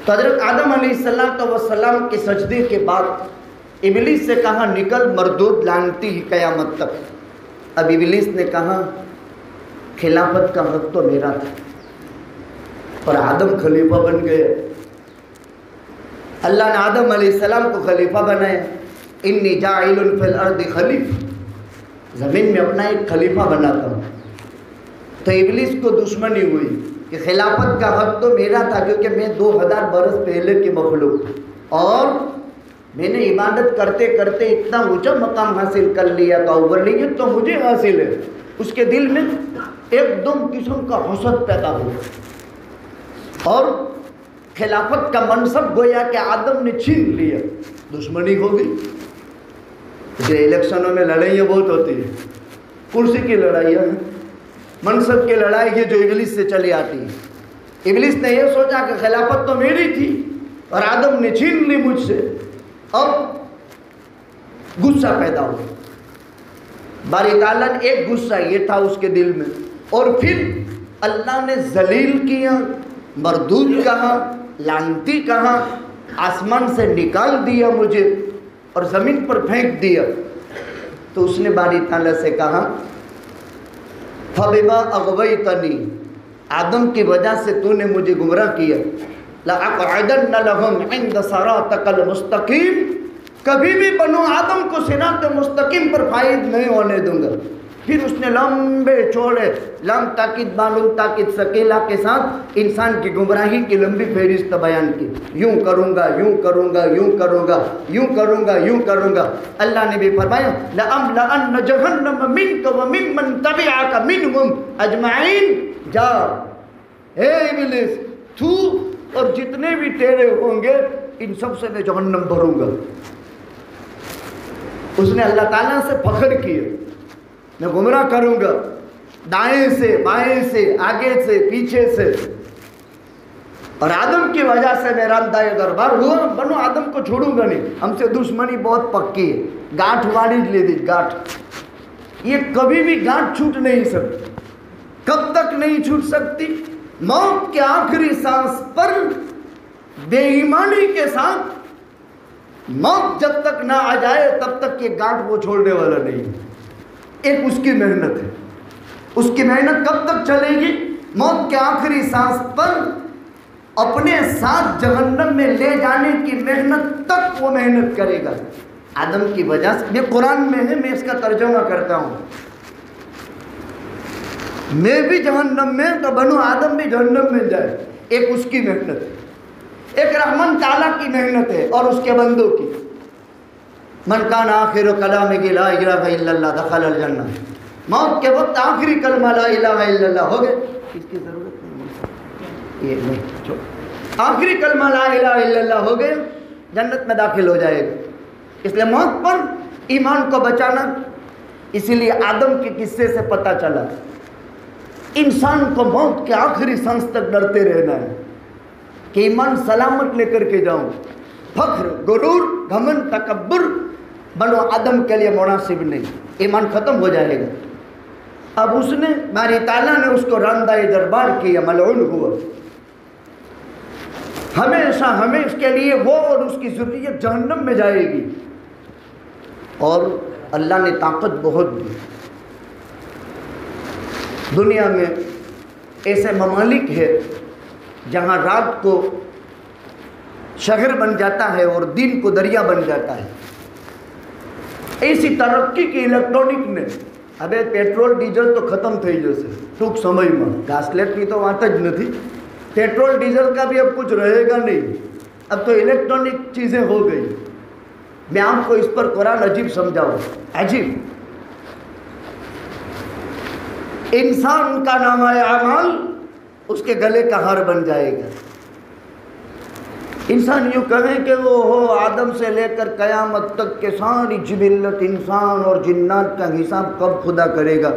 تو حضرت آدم علیہ السلام کے سجدے کے بعد ابلیس سے کہا نکل مردود لعنتی قیامت تک. اب ابلیس نے کہا خلافت کا حق تو میرا تھا، اور آدم خلیفہ بن گئے. اللہ نے آدم علیہ السلام کو خلیفہ بنایا. انی جاعل فی الارض خلیفہ، زمین میں اپنا ایک خلیفہ بناتا ہوں. تو ابلیس کو دشمنی ہوئی کہ خلافت کا حق تو میرا تھا، کیونکہ میں 2000 برس پہلے کی مخلوق، اور میں نے عبادت کرتے کرتے اتنا اونچا مقام حاصل کر لیا تھا، اولیت تو مجھے حاصل ہے. اس کے دل میں ایک دم قسم کا حسد پیدا ہوا، اور خلافت کا منصب گویا کہ آدم نے چھین لیا. دشمنی ہو گئی. یہ الیکشنوں میں لڑائیاں بہت ہوتی ہیں، کرسی کی لڑائیاں ہیں، منصب کی لڑائی ہے جو ابلیس سے چلی آتی ہے. ابلیس نے یہ سوچا کہ خلافت تو میری تھی اور آدم نے چھین لی مجھ سے. اب غصہ پیدا ہوا. باری تعالیٰ نے ایک غصہ یہ تھا اس کے دل میں، اور پھر اللہ نے ذلیل کیا، مردود کہا، لعنتی کہا، آسمان سے نکال دیا مجھے اور زمین پر پھینک دیا. تو اس نے باری تعالیٰ سے کہا فَبِمَا أَغْوَيْتَنِي، آدم کی وجہ سے تو نے مجھے گمراہ کیا، لَأَقْعَدَنَّ لَهُمْ عِنْدَ صِرَاطِكَ الْمُسْتَقِيمِ، کبھی بھی بنو آدم کو صراط مستقیم پر فائد نہیں ہونے دوں گا. پھر اس نے لمبے چوڑے لام تاکید معلوم تاکید ثقیلہ کے ساتھ انسان کی گمراہی کی لمبی فہرست بیان کی. یوں کروں گا، یوں کروں گا، یوں کروں گا، یوں کروں گا، یوں کروں گا. اللہ نے بھی فرمایا لَأَمْلَأَنَّ جَهَنَّمَ مِنْكَ وَمِمَّنْ تَبِعَكَ مِنْهُمْ أَجْمَعِينَ. جا اے ابلیس، تو اور جتنے بھی تیرے ہوں گے ان سب سے میں جہنم بھروں گا. اس نے اللہ تعالیٰ سے فخر کیا، میں گمراہ کروں گا، دائیں سے بائیں سے آگے سے پیچھے سے. اور آدم کی وجہ سے میرا دائیں دربار ہوا. بنو آدم کو چھوڑوں گا نہیں. ہم سے دشمنی بہت پکی ہے، گاٹھ واڑی لے دی گاٹھ. یہ کبھی بھی گاٹھ چھوٹ نہیں سکتی. کب تک نہیں چھوٹ سکتی؟ موت کے آخری سانس پر بے ایمانی کے ساتھ موت جب تک نہ آ جائے تب تک یہ گاٹھ وہ چھوڑنے والا نہیں. ایک اس کی محنت ہے. اس کی محنت کب تک چلے گی؟ موت کے آخری سانس پر اپنے ساتھ جہنم میں لے جانے کی محنت تک وہ محنت کرے گا. آدم کی وجہ سے، یہ قرآن میں ہے، میں اس کا ترجمہ کرتا ہوں. میں بھی جہنم میں تو بنو آدم بھی جہنم میں جائے. ایک اس کی محنت ہے، ایک رحمان تعالیٰ کی محنت ہے اور اس کے بندوں کی. من کان آخر کلامہ لا الہ الا اللہ دخل الجنہ. موت کے وقت آخری کلمہ لا الہ الا اللہ ہو گئے. اس کی ضرورت نہیں. یہ نہیں آخری کلمہ لا الہ الا اللہ ہو گئے، جنت میں داخل ہو جائے گا۔ اس لیے موت پر ایمان کو بچانا، اسی لیے آدم کے قصے سے پتہ چلا انسان کو موت کے آخری سانس تک ڈرتے رہنا ہے کہ ایمان سلامت لے کر کے جاؤں۔ فخر، غرور، گھمنڈ، تکبر بنو آدم کے لیے مناسب نہیں، ایمان ختم ہو جائے گا۔ اب اس نے باری تعالیٰ نے اس کو راندہ دربار کیا، ملعون ہوا، ہمیشہ ہمیشہ کے لیے وہ اور اس کی ذریت جہنم میں جائے گی۔ اور اللہ نے طاقت بہت دی۔ دنیا میں ایسے ممالک ہے جہاں رات کو شہر بن جاتا ہے اور دن کو دریا بن جاتا ہے۔ ایسی ترقی کی الیکٹرانک نے، ابھی پیٹرول ڈیزل تو ختم تھئی جیسے ٹوک سمے میں، گاسلیٹ کی تو بات જ નથી، پیٹرول ڈیزل کا بھی اب کچھ رہے گا نہیں، اب تو الیکٹرانک چیزیں ہو گئی۔ میں آپ کو اس پر قرآن عجیب سمجھاؤں، عجیب۔ انسان کا نامہ اعمال اس کے گلے کا ہار بن جائے گا۔ انسان یوں کہیں کہ وہ ہو آدم سے لے کر قیامت تک کے ساری جبلت انسان اور جنات کا حساب کب خدا کرے گا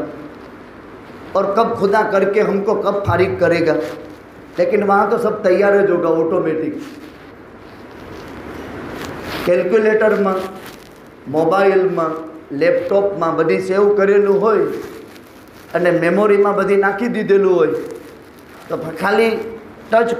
اور کب خدا کر کے ہم کو کب فارغ کرے گا، لیکن وہاں تو سب تیار જ ہوگا آٹومیٹک۔ કેલ્ક્યુલેટર માં, મોબાઈલમાં, લેપટોપમાં બધી સેવ કરેલું હોય અને મેમોરીમાં બધી નાખી દીધેલું હોય તો ખાલી ટચ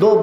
2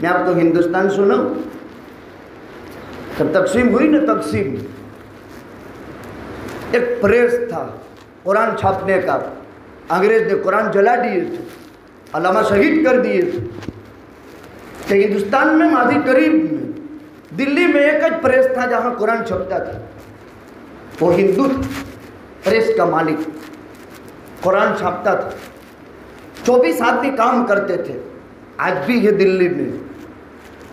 میں آپ کو ہندوستان سناؤں، جب تقسیم ہوئی نا، تقسیم، ایک پریس تھا قرآن چھاپنے کا، انگریز نے قرآن جلا دیے تھے، علامہ شہید کر دیے تھے، کہ ہندوستان میں ماضی قریب میں دلی میں ایک پریس تھا جہاں قرآن چھپتا تھا، وہ ہندو پریس کا مالک، قرآن چھاپتا تھا، 24 آدمی کام کرتے تھے، آج بھی ہے دلی میں۔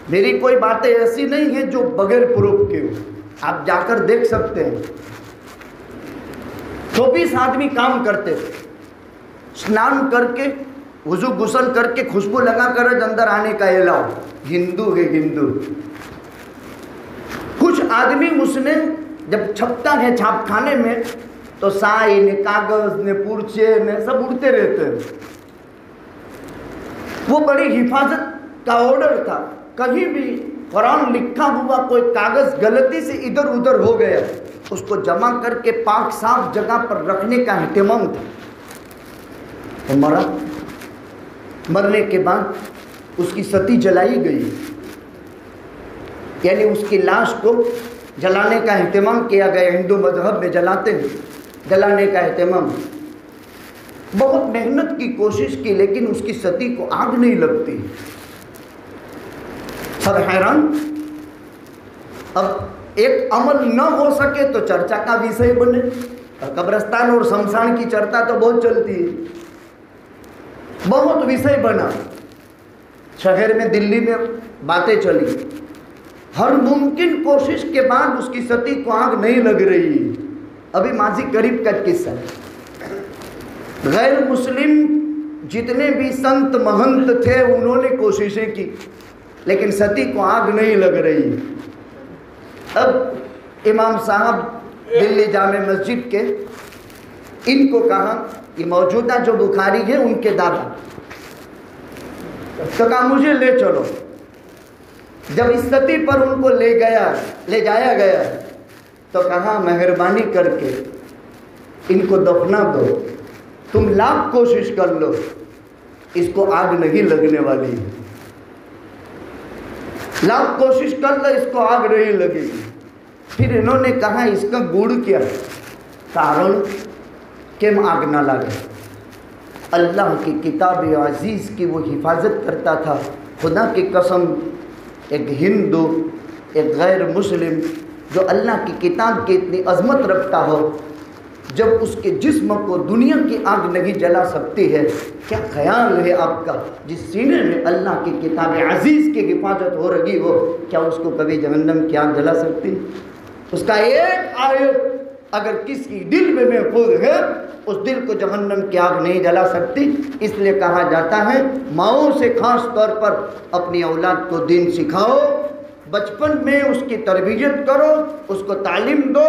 میری کوئی باتیں ایسی نہیں ہیں جو بغیر پروف کے ہو، آپ جا کر دیکھ سکتے ہیں۔ 24 آدمی کام کرتے تھے، اسنان کر کے، وضو غسل کر کے، خوشبو لگا کر اندر آنے کا اعلان، ہندو ہے ہندو۔ کچھ آدمی اس نے جب چھپتا ہے چھاپ خانے میں تو سائی نے، کاغذ نے، پورچے نے سب اڑتے رہتے ہیں۔ وہ بڑی حفاظت کا آرڈر تھا، کہیں بھی قرآن لکھا ہوا کوئی کاغذ غلطی سے ادھر ادھر ہو گیا، اس کو جمع کر کے پاک صاف جگہ پر رکھنے کا اہتمام تھا۔ وہ مرا، مرنے کے بعد اس کی ستی جلائی گئی، یعنی اس کی لاش کو جلانے کا اہتمام کیا گیا، ہندو مذہب میں جلاتے ہیں، جلانے کا اہتمام۔ بہت محنت کی کوشش کی لیکن اس کی ستی کو آگ نہیں لگتی، سب حیران۔ اب ایک عمل نہ ہو سکے تو چرچا کا وشے بنے، قبرستان اور شمشان کی چرچا تو بہت چلتی ہے، بہت وشے بنا، شہر میں دلی میں باتیں چلی، ہر ممکن کوشش کے بعد اس کی ستی کو آگ نہیں لگ رہی۔ ابھی ماضی قریب کا قصہ ہے، غیر مسلم جتنے بھی سنت مہنت تھے انہوں نے کوششیں کی لیکن ستی کو آگ نہیں لگ رہی۔ اب امام صاحب دلی جامع مسجد کے، ان کو کہا، یہ موجودہ جو بخاری ہے ان کے دادا، تو کہا مجھے لے چلو۔ جب اس ستی پر ان کو لے جایا گیا تو کہا مہربانی کر کے ان کو دفنا دو، تم لاکھ کوشش کر لو اس کو آگ نہیں لگنے والی، لاکھ کوشش کر لو اس کو آگ نہیں لگے گی۔ پھر انہوں نے کہا اس کا گڑ کیا کارن کیم آگ نہ لگے؟ اللہ کی کتاب عزیز کی وہ حفاظت کرتا تھا، خدا کی قسم، ایک ہندو، ایک غیر مسلم جو اللہ کی کتاب کی اتنی عظمت رکھتا ہو، جب اس کے جسم کو دنیا کی آگ نہیں جلا سکتی ہے، کیا خیال ہے آپ کا جس سینے میں اللہ کی کتاب عزیز کی حفاظت ہو رہی ہو، کیا اس کو کبھی جہنم کی آگ جلا سکتی؟ اس کا ایک آیت اگر کسی دل میں محفوظ ہے اس دل کو جہنم کی آگ نہیں جلا سکتی۔ اس لیے کہا جاتا ہے ماؤں سے خاص طور پر اپنی اولاد کو دین سکھاؤ، بچپن میں اس کی تربیت کرو، اس کو تعلیم دو،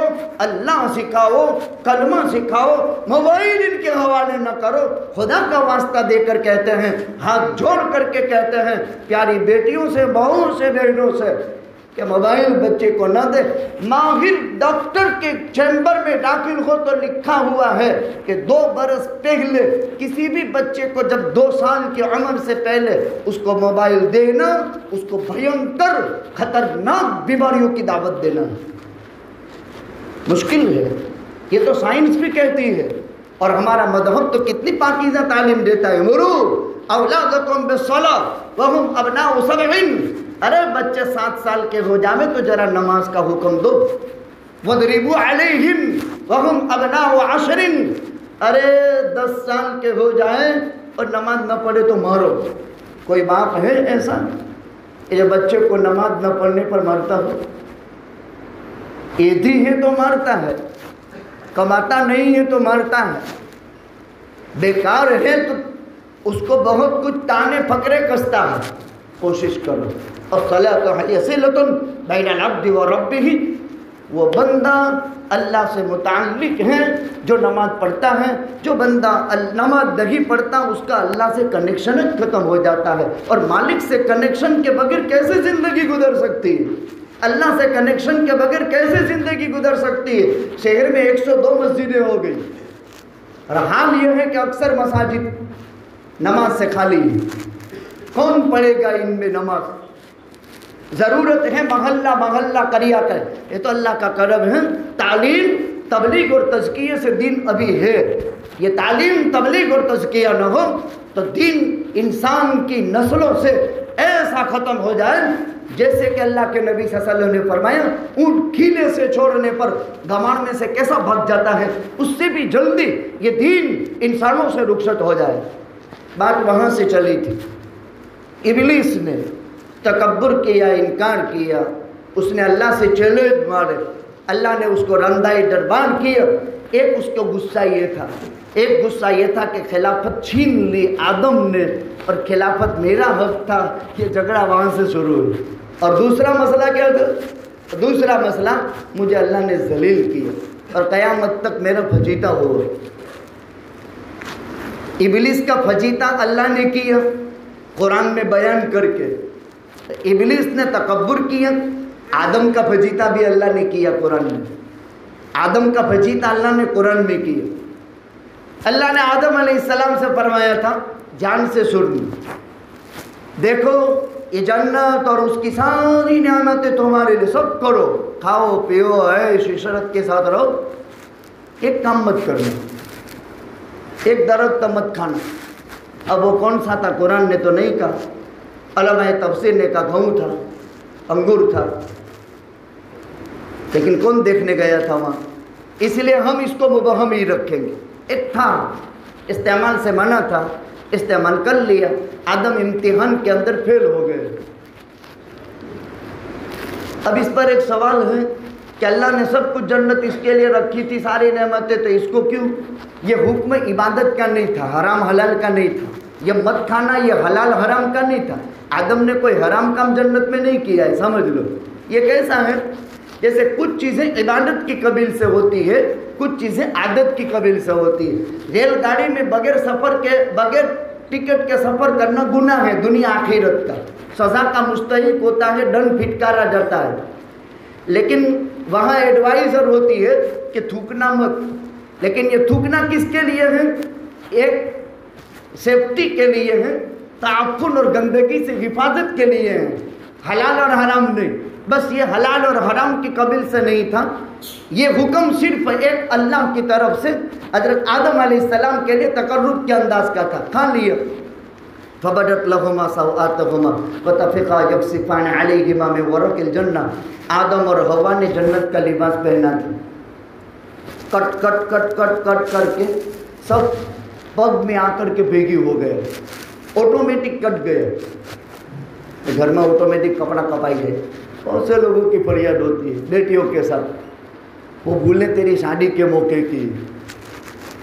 اللہ سکھاؤ، کلمہ سکھاؤ، موبائل ان کے حوالے نہ کرو۔ خدا کا واسطہ دے کر کہتے ہیں، ہاتھ جوڑ کر کے کہتے ہیں پیاری بیٹیوں سے، بہوؤں سے، بہنوں سے کہ موبائل بچے کو نہ دے۔ ماہر ڈاکٹر کے چیمبر میں داخل ہو تو لکھا ہوا ہے کہ 2 برس پہلے کسی بھی بچے کو جب 2 سال کی عمر سے پہلے اس کو موبائل دینا، اس کو بھینکر خطرناک بیماریوں کی دعوت دینا مشکل ہے۔ یہ تو سائنس بھی کہتی ہے، اور ہمارا مذہب تو کتنی پاکیزہ تعلیم دیتا ہے، مرو اولادکم بالصلاۃ وہم ابناء 7۔ ارے بچے 7 سال کے ہو جاوے تو ذرا نماز کا حکم دو۔ وَضْرِبُوا عَلَيْهِمْ وَهُمْ أَبْنَاءُ 10۔ ارے 10 سال کے ہو جائیں اور نماز نہ پڑھے تو مارو۔ کوئی باپ ہے ایسا یہ بچے کو نماز نہ پڑھنے پر مارتا ہو؟ عیدی ہے تو مارتا ہے، کماتا نہیں ہے تو مارتا ہے، بیکار ہے تو اس کو بہت کچھ تانے پھکرے کستا ہے۔ کوشش کرو۔ الصلاۃ ہی صلۃ بین العبد و ربہ، وہ بندہ اللہ سے متعلق ہے جو نماز پڑھتا ہے، جو بندہ نماز نہیں پڑھتا اس کا اللہ سے کنیکشن ختم ہو جاتا ہے۔ اور مالک سے کنیکشن کے بغیر کیسے زندگی گزر سکتی ہے؟ اللہ سے کنیکشن کے بغیر کیسے زندگی گزر سکتی ہے؟ شہر میں 102 مسجدیں ہو گئی اور حال یہ ہے کہ اکثر مساجد نماز سے خالی ہے۔ کون پڑھے گا ان میں نماز؟ ضرورت ہے محلہ محلہ کریا کرے، یہ تو اللہ کا کرم ہے۔ تعلیم تبلیغ اور تزکیے سے دین ابھی ہے، یہ تعلیم تبلیغ اور تزکیہ نہ ہو تو دین انسان کی نسلوں سے ایسا ختم ہو جائے جیسے کہ اللہ کے نبی صلی اللہ علیہ وسلم نے فرمایا اونٹ کھیلے سے چھوڑنے پر گھمانڈ میں سے کیسا بھاگ جاتا ہے، اس سے بھی جلدی یہ دین انسانوں سے رخصت ہو جائے۔ بات وہاں سے چلی تھی، ابلیس نے تکبر کیا، انکار کیا، اس نے اللہ سے چیلنج مارے، اللہ نے اس کو رندۂ دربار کیا۔ ایک اس کو غصہ یہ تھا، ایک غصہ یہ تھا کہ خلافت چھین لی آدم نے اور خلافت میرا حق تھا، یہ جھگڑا وہاں سے شروع ہوئی۔ اور دوسرا مسئلہ کیا تھا؟ دوسرا مسئلہ مجھے اللہ نے ذلیل کیا اور قیامت تک میرا فجیتا ہوا۔ ابلیس کا فجیتا اللہ نے کیا قرآن میں بیان کر کے، ابلیس نے تکبر کیا، آدم کا فجیتا بھی اللہ نے کیا قرآن میں، آدم کا فجیتا اللہ نے قرآن میں کیا۔ اللہ نے آدم علیہ السلام سے فرمایا تھا جان سے سن، دیکھو یہ جنت اور اس کی ساری نعمتیں تمہارے لیے، سب کرو، کھاؤ پیو عیش عشرت کے ساتھ رہو، ایک کام مت کرنا، ایک درخت مت کھانا۔ اب وہ کون سا تھا؟ قرآن نے تو نہیں کہا، علماء تفسیر نے کہا گھؤں تھا، انگور تھا، لیکن کون دیکھنے گیا تھا وہاں؟ اس لیے ہم اس کو مبہم ہی رکھیں گے۔ ایک تھا، استعمال سے منع تھا، استعمال کر لیا، آدم امتحان کے اندر فیل ہو گئے۔ اب اس پر ایک سوال ہے کہ اللہ نے سب کچھ جنت اس کے لیے رکھی تھی، ساری نعمتیں، تو اس کو کیوں؟ یہ حکم عبادت کا نہیں تھا، حرام حلال کا نہیں تھا، یہ مت کھانا یہ حلال حرام کا نہیں تھا۔ آدم نے کوئی حرام کام جنت میں نہیں کیا ہے، سمجھ لو۔ یہ کیسا ہے؟ جیسے کچھ چیزیں عبادت کی قبیل سے ہوتی ہے، کچھ چیزیں عادت کی قبیل سے ہوتی ہے۔ ریل گاڑی میں بغیر ٹکٹ کے سفر کرنا گناہ ہے، دنیا آخرت کا سزا کا مستحق ہوتا ہے، دنڈ پھٹکارا جاتا ہے، لیکن وہاں ایڈوائزر ہوتی ہے کہ تھوکنا مت۔ لیکن یہ تھوکنا کس کے لیے ہے؟ ایک سیفٹی کے لیے ہے، تعفن اور گندگی سے حفاظت کے لیے ہے، حلال اور حرام نہیں۔ بس یہ حلال اور حرام کی قبیل سے نہیں تھا، یہ حکم صرف ایک اللہ کی طرف سے حضرت آدم علیہ السلام کے لیے تقرب کے انداز کا تھا۔ کھا لیا، فبدت لهما سوآتهما وطفقا يخصفان عليهما من ورق الجنہ، آدم اور حوا نے جنت کا لباس پہنا تھا، کٹ کٹ کٹ کٹ کٹ کر کے سب پگ میں آ کر کے بھیگی ہو گئے، آٹومیٹک کٹ گئے۔ گھر میں آٹومیٹک کپڑا کپائی گئے، بہت سے لوگوں کی فریاد ہوتی ہے بیٹیوں کے ساتھ، وہ بھولے تیری شادی کے موقع کی،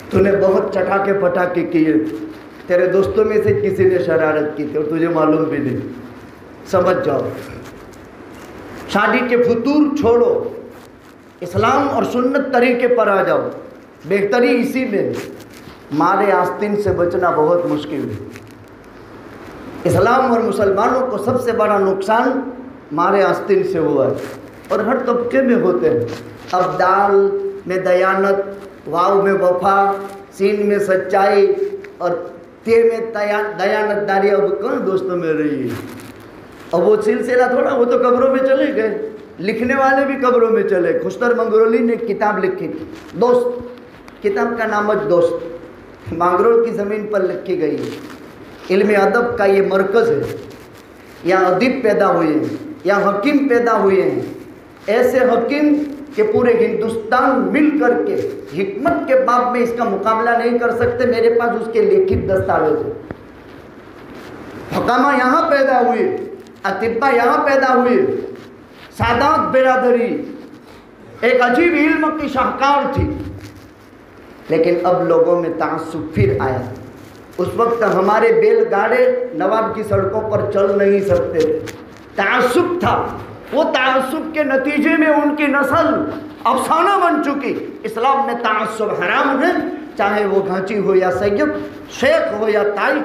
تو نے بہت چٹاکے پٹاکے کیے، تیرے دوستوں میں سے کسی نے شرارت کی تھی اور تجھے معلوم بھی نہیں۔ سمجھ جاؤ، شادی کے فطور چھوڑو، اسلام اور سنت طریقے پر آ جاؤ، بہتری اسی میں۔ مارے آستین سے بچنا بہت مشکل ہے۔ اسلام اور مسلمانوں کو سب سے بڑا نقصان مارے آستین سے ہوا ہے، اور ہر طبقے میں ہوتے ہیں۔ اب دال میں دیانت، واو میں وفا، سین میں سچائی اور تے میں دیانت داری اب کون دوستوں میں رہی ہے؟ اب وہ سلسلہ تھوڑا، وہ تو قبروں میں چلے گئے، لکھنے والے بھی قبروں میں چلے۔ خشتر منگرولی نے ایک کتاب لکھی تھی، دوست، کتاب کا نام ہے دوست، مانگرول کی زمین پر لکھی گئی ہے۔ علم ادب کا یہ مرکز ہے، یہاں ادیب پیدا ہوئے ہیں، یہاں حکیم پیدا ہوئے ہیں، ایسے حکیم کہ پورے ہندوستان مل کر کے حکمت کے باب میں اس کا مقابلہ نہیں کر سکتے، میرے پاس اس کے لکھت دستاویز ہے۔ حکامہ یہاں پیدا ہوئے، اطباء یہاں پیدا ہوئے، سادات برادری ایک عجیب علم کی شاہکار تھی، لیکن اب لوگوں میں تعصب پھر آیا۔ اس وقت ہمارے بیل گاڑے نواب کی سڑکوں پر چل نہیں سکتے تھے، تعصب تھا۔ وہ تعصب کے نتیجے میں ان کی نسل افسانہ بن چکی۔ اسلام میں تعصب حرام ہے، چاہے وہ گھانچی ہو یا سید، شیخ ہو یا تائی،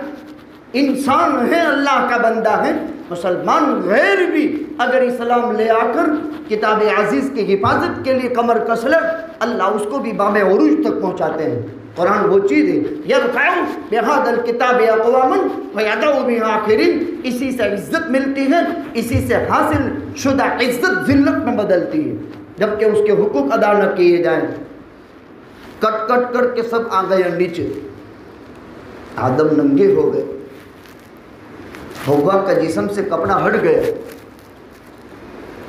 انسان ہے، اللہ کا بندہ ہے۔ مسلمان غیر بھی اگر اسلام لے آ کر کتاب عزیز کی حفاظت کے لیے کمر کس لے، اللہ اس کو بھی بام عروج تک پہنچاتے ہیں۔ قرآن وہ چیز ہے یرفع بہذا الکتاب اقواما ویضع بہ آخرین، اسی سے عزت ملتی ہے، اسی سے حاصل شدہ عزت ذلت میں بدلتی ہے جبکہ اس کے حقوق ادا نہ کیے جائیں۔ کٹ کٹ کر کے سب آ گئے نیچے، آدم ننگے ہو گئے، حوا کا جسم سے کپڑا ہٹ گیا،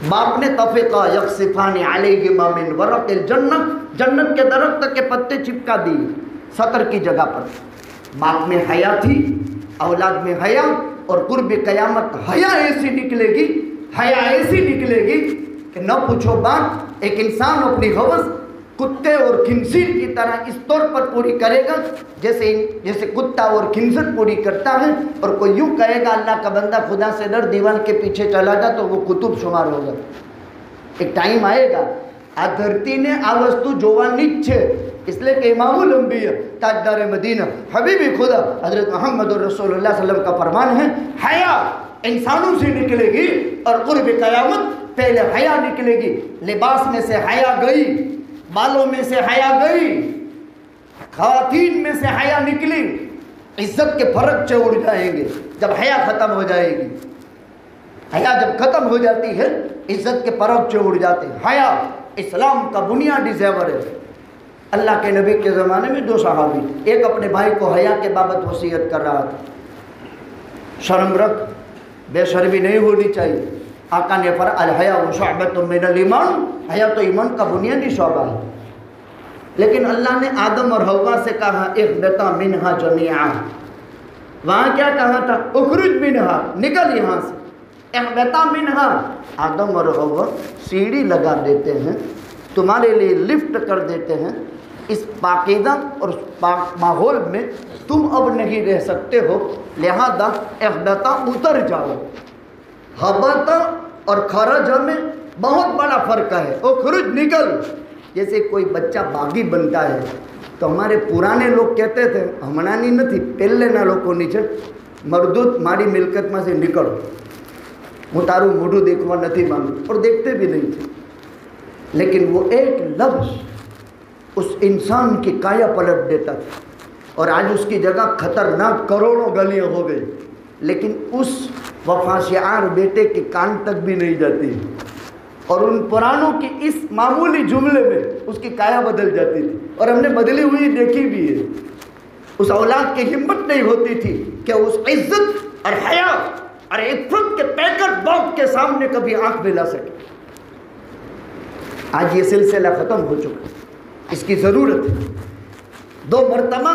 باپ نے طفقا یخصفان علیہما من ورق الجنہ، جنت کے درخت کے پتے چپکا دیے سطر کی جگہ پر۔ باپ میں حیا تھی، اولاد میں حیا، اور قرب قیامت حیا ایسی نکلے گی، حیا ایسی نکلے گی کہ نہ پوچھو بات۔ ایک انسان اپنی ہوس کتے اور خنزیر کی طرح اس طور پر پوری کرے گا جیسے کتا اور خنزیر پوری کرتا ہے، اور کوئی یوں کہے گا اللہ کا بندہ خدا سے ڈر دیوال کے پیچھے چلا جا تو وہ کتب شمار ہوگا۔ ایک ٹائم آئے گا آ دھرتی نے آوستو جوانیت چھے، اس لئے کہ امام الانبیاء تاجدار مدینہ حبیب خدا حضرت محمد رسول اللہ صلی اللہ علیہ وسلم کا فرمان ہے حیا انسانوں سے نکلے گی، اور قرب قیامت پہلے حیا نکلے گی۔ لباس میں سے حیا گئی، بالوں میں سے حیا گئی، خواتین میں سے حیا نکلی، عزت کے فرق اڑ جائیں گے جب حیا ختم ہو جائے گی۔ حیا جب ختم ہو جاتی ہے عزت کے فرق اڑ جاتے ہیں۔ حیا اسلام کا بنیادی زیور ہے۔ اللہ کے نبی کے زمانے میں دو صحابی، ایک اپنے بھائی کو حیا کے بابت وصیت کر رہا تھا، شرم رکھ، بے شرمی نہیں ہونی چاہیے۔ آقا نے فرمایا الحیاء شعبۃ من الایمان، حیا تو ایمان کا بنیادی شعبہ ہے۔ لیکن اللہ نے آدم اور حوا سے کہا اہبطا منہا جمیعا، وہاں کیا کہا تھا اخرج منہا، نکل یہاں سے، اہبطا منہا۔ آدم اور حوا سیڑھی لگا دیتے ہیں، تمہارے لیے لفٹ کر دیتے ہیں، اس پاکیزہ اور پاک ماحول میں تم اب نہیں رہ سکتے ہو، لہذا اہبطا اتر جاؤ۔ حبطا اور خرج میں بہت بڑا فرق ہے۔ اخرج نکل، جیسے کوئی بچہ باغی بنتا ہے تو ہمارے پرانے لوگ کہتے تھے ہمنانی نہیں پہلے نہ لوگ کو نیچے مردود ماری ملکت میں سے نکل، وہ تارو موڈو دیکھوا نہیں مانگو، اور دیکھتے بھی نہیں تھے۔ لیکن وہ ایک لفظ اس انسان کی کایا پلٹ دیتا تھا، اور آج اس کی جگہ خطرناک کروڑوں گلیاں ہو گئی، لیکن اس وفا شعار بیٹے کے کان تک بھی نہیں جاتی، اور ان پرانوں کی اس معمولی جملے میں اس کی کایا بدل جاتی تھی، اور ہم نے بدلی ہوئی دیکھی بھی ہے۔ اس اولاد کی ہمت نہیں ہوتی تھی کہ اس عزت اور حیا اور عفت کے پیکر باپ کے سامنے کبھی آنکھ ملا سکے۔ آج یہ سلسلہ ختم ہو چکا، اس کی ضرورت ہے۔ دو مرتبہ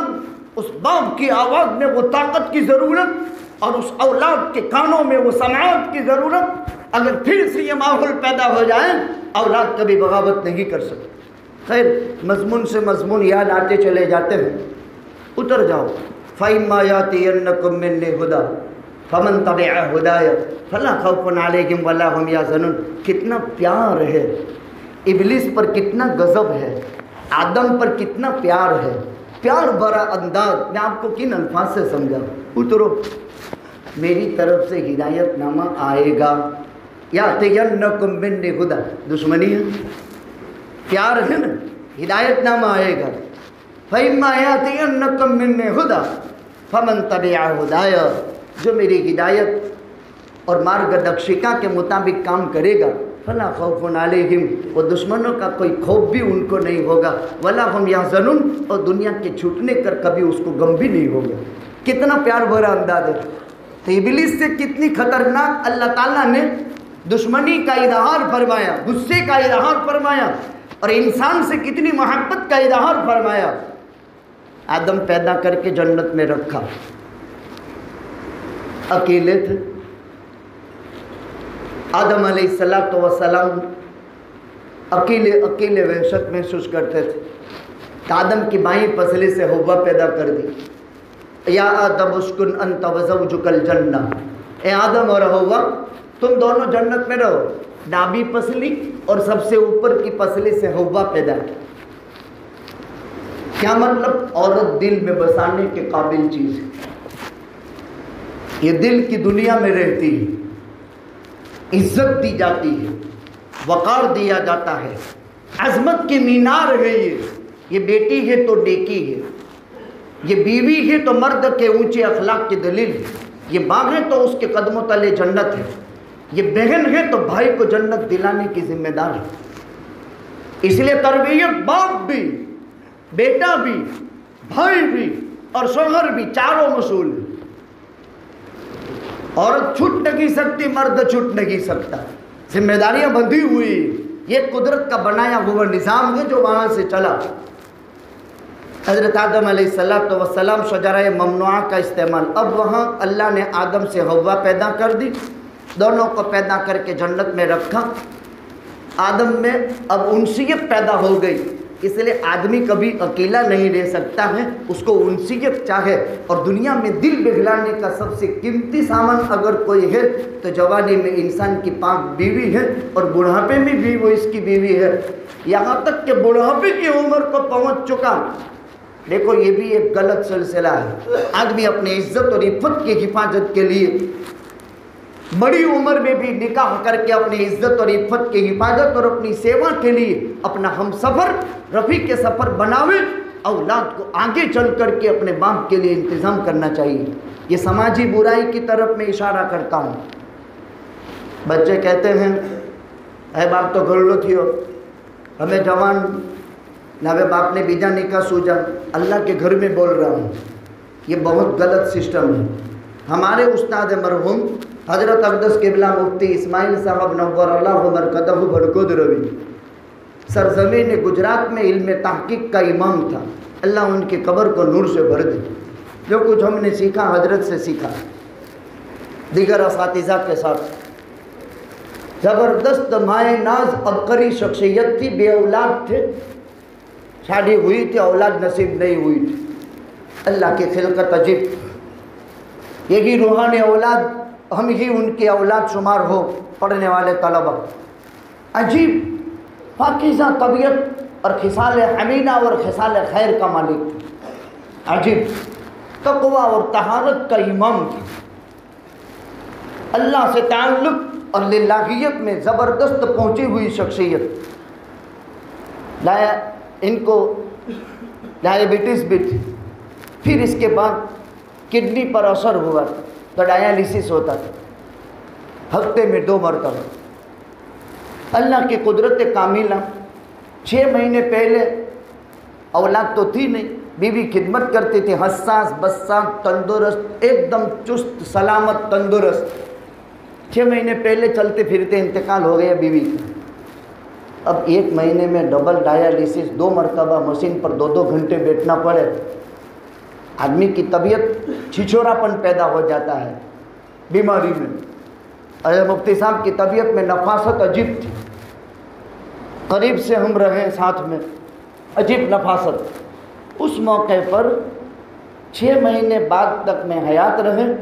اس باپ کی آواز میں وہ طاقت کی ضرورت، اور اس اولاد کے کانوں میں وہ سماعت کی ضرورت۔ اگر پھر سے یہ ماحول پیدا ہو جائے اولاد کبھی بغاوت نہیں کر سکتی۔ خیر، مضمون سے مضمون یاد آتے چلے جاتے ہیں، اتر جاؤ۔ فَإِمَّا يَأْتِيَنَّكُم مِّنِّي هُدًى فَمَن تَبِعَ هُدَايَ فَلَا خَوْفٌ عَلَيْهِمْ وَلَا هُمْ يَحْزَنُونَ۔ کتنا پیار ہے، ابلیس پر کتنا غضب ہے، آدم پر کتنا پیار ہے، پیار بھرا انداز۔ میں آپ کو کن الفاظ سے سمجھا؟ اترو، میری طرف سے ہدایت نامہ آئے گا۔ یاتینکم منی ہدی، دشمنی ہے، پیار ہے نا، ہدایت نامہ آئے گا۔ فإما یاتینکم منی ہدی فمن تبع ہدای، جو میری ہدایت اور مارگدرشکا کے مطابق کام کرے گا، فلا خوف علیہم، وہ دشمنوں کا کوئی خوف بھی ان کو نہیں ہوگا، ولا ہم یحزنون، اور دنیا کے چھوٹنے کر کبھی اس کو غم بھی نہیں ہوگا۔ کتنا پیار بھرا انداز ہے۔ تو ابلیس سے کتنی خطرناک اللہ تعالیٰ نے دشمنی کا اظہار فرمایا، غصے کا اظہار فرمایا، اور انسان سے کتنی محبت کا اظہار فرمایا۔ آدم پیدا کر کے جنت میں رکھا، اکیلے تھے۔ آدم علیہ السلام اکیلے وحشت محسوس کرتے تھے۔ آدم کی بائیں پسلی سے حوا پیدا کر دی، یا آدم اسکن انت وزوجک الجنہ، اے آدم اور حوا تم دونوں جنت میں رہو۔ ڈابی پسلی اور سب سے اوپر کی پسلی سے حوا پیدا کی۔ کیا مطلب؟ عورت دل میں بسانے کے قابل چیز ہے، یہ دل کی دنیا میں رہتی ہے، عزت دی جاتی ہے، وقار دیا جاتا ہے، عظمت کی مینار ہے۔ یہ بیٹی ہے تو نیکی ہے، یہ بیوی ہے تو مرد کے اونچے اخلاق کی دلیل ہے، یہ ماں ہے تو اس کے قدموں تلے جنت ہے، یہ بہن ہے تو بھائی کو جنت دلانے کی ذمہ دار ہے۔ اس لیے تربیت باپ بھی، بیٹا بھی، بھائی بھی اور شوہر بھی، چاروں مسئول ہیں۔ عورت چھوٹ نہیں سکتی، مرد چھوٹ نہیں سکتا، ذمہ داریاں بندھی ہوئی، یہ قدرت کا بنایا ہوا نظام ہے جو وہاں سے چلا۔ حضرت آدم علیہ السلام شجرہ ممنوعہ کا استعمال، اب وہاں اللہ نے آدم سے حوا پیدا کر دی، دونوں کو پیدا کر کے جنت میں رکھا، آدم میں اب انسیت پیدا ہو گئی، اس لیے آدمی کبھی اکیلا نہیں رہ سکتا ہے، اس کو انسیت چاہے، اور دنیا میں دل بہلانے کا سب سے قیمتی سامان اگر کوئی ہے تو جوانی میں انسان کی پاک بیوی ہے، اور بڑھاپے میں بھی وہ اس کی بیوی ہے، یہاں تک کہ بڑھاپے کی عمر کو پہنچ چکا۔ دیکھو یہ بھی ایک غلط سلسلہ ہے، آدمی اپنی عزت اور عفت کی حفاظت کے لیے بڑی عمر میں بھی نکاح کر کے اپنی عزت اور عفت کی حفاظت اور اپنی سیوا کے لیے اپنا ہم سفر رفیق کے سفر بناوے، اولاد کو آگے چل کر کے اپنے باپ کے لیے انتظام کرنا چاہیے۔ یہ سماجی برائی کی طرف میں اشارہ کرتا ہوں۔ بچے کہتے ہیں اے باپ تو گھر لو تھیو، ہمیں جوان نہ باپ نے بیجا نکاح سوجا، اللہ کے گھر میں بول رہا ہوں، یہ بہت غلط سسٹم ہے۔ ہمارے استاد مرحوم حضرت اقدس قبلہ مفتی اسماعیل صاحب نور اللہ مرکزہ بھڑکود روی سرزمین گجرات میں علم تحقیق کا امام تھا، اللہ ان کی قبر کو نور سے بھر دے۔ جو کچھ ہم نے سیکھا حضرت سے سیکھا، دیگر اساتذہ کے ساتھ۔ زبردست مائے ناز عبقری شخصیت تھی، بے اولاد تھے، شادی ہوئی تھی اولاد نصیب نہیں ہوئی تھی، اللہ کی خلقت عجیب، یہی روحانی اولاد ہم ہی ان کی اولاد شمار ہو، پڑھنے والے طلبہ، عجیب پاکیزہ طبیعت اور خصال حمیدہ اور خصال خیر کا مالک تھا، عجیب تقوی اور طہارت کا امام تھا، اللہ سے تعلق اور للہیت میں زبردست پہنچی ہوئی شخصیت۔ ان کو ڈائبٹیز بھی تھی، پھر اس کے بعد کڈنی پر اثر ہوا تو ڈائیالسس ہوتا تھا، ہفتے میں 2 مرتبہ۔ اللہ کی قدرت کاملہ، 6 مہینے پہلے اولاد تو تھی نہیں، بیوی خدمت کرتی تھی، حساس بساس تندرست، ایک دم چست سلامت تندرست، 6 مہینے پہلے چلتے پھرتے انتقال ہو گیا بیوی کا۔ اب 1 مہینے میں ڈبل ڈائیالسس، 2 مرتبہ مشین پر 2 گھنٹے بیٹھنا پڑے، آدمی کی طبیعت چھچھورا پن پیدا ہو جاتا ہے بیماری میں۔ حضرت مفتی صاحب کی طبیعت میں نفاست عجیب تھی، قریب سے ہم رہے ساتھ میں، عجیب نفاست۔ اس موقع پر 6 مہینے بعد تک میں حیات رہے،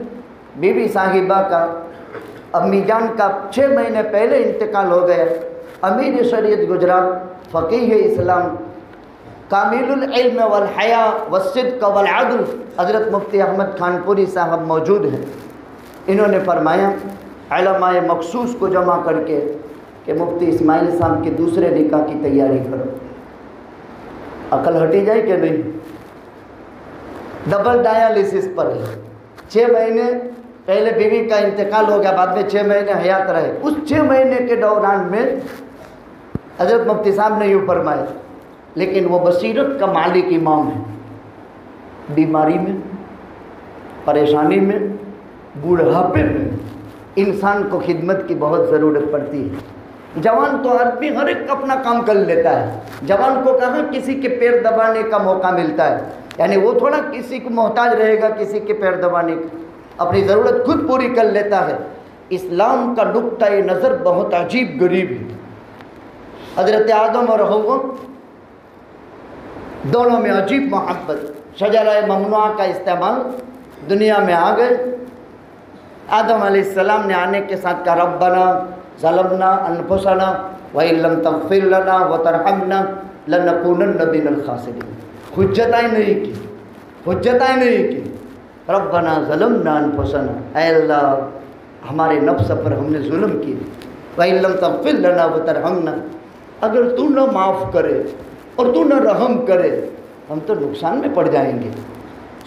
بیوی صاحبہ کا، امی جان کا 6 مہینے پہلے انتقال ہو گیا۔ امیر شریعت گجرات، فقیہ اسلام، کامل العلم والحیا والصدق والعدل، حضرت مفتی احمد خان پوری صاحب موجود ہیں۔ انہوں نے فرمایا علماء مخصوص کو جمع کر کے کہ مفتی اسماعیل صاحب کے دوسرے نکاح کی تیاری کرو۔ عقل ہٹی جائے کہ نہیں؟ ڈبل ڈائیالسس پر ہے، 6 مہینے پہلے بیوی کا انتقال ہو گیا، بعد میں 6 مہینے حیات رہے۔ اس 6 مہینے کے دوران میں حضرت مفتی صاحب نے یوں فرمایا، لیکن وہ بصیرت کا مالک امام ہے، بیماری میں، پریشانی میں، بوڑھاپے میں انسان کو خدمت کی بہت ضرورت پڑتی ہے۔ جوان تو آدمی ہر ایک اپنا کام کر لیتا ہے، جوان کو کہاں کسی کے پیر دبانے کا موقع ملتا ہے، یعنی وہ تھوڑا کسی کو محتاج رہے گا کسی کے پیر دبانے کا، اپنی ضرورت خود پوری کر لیتا ہے۔ اسلام کا نقطۂ نظر بہت عجیب غریب ہے۔ حضرت آدم اور حوا دونوں میں عجیب محبت، شجرہ ممنوعہ کا استعمال، دنیا میں آ گئے۔ آدم علیہ السلام نے آنے کے ساتھ کہا ربنا ظلمنا انفسنا وَإِن لَّمْ تَغْفِرْ لَنَا وَتَرْحَمْنَا لَنَكُونَنَّ مِنَ الْخَاسِرِينَ۔ حجتیں نہیں کی، ربنا ظلمنا انفسنا، اے اللہ ہمارے نفس پر ہم نے ظلم کی، وَإِن لَّمْ تَغْفِرْ لَنَا وَتَرْحَمْنَا، اگر تو نہ معاف کرے اور تو نہ رحم کرے ہم تو نقصان میں پڑ جائیں گے۔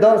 10,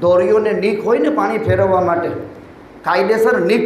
દોરીઓ ને નીક હોય ને પાણી ફેરવવા માટે, કાયદેસર નીક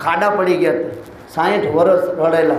ખાડા પડી ગયા હતા। 60 વર્ષ રડેલા।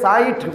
60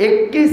21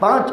5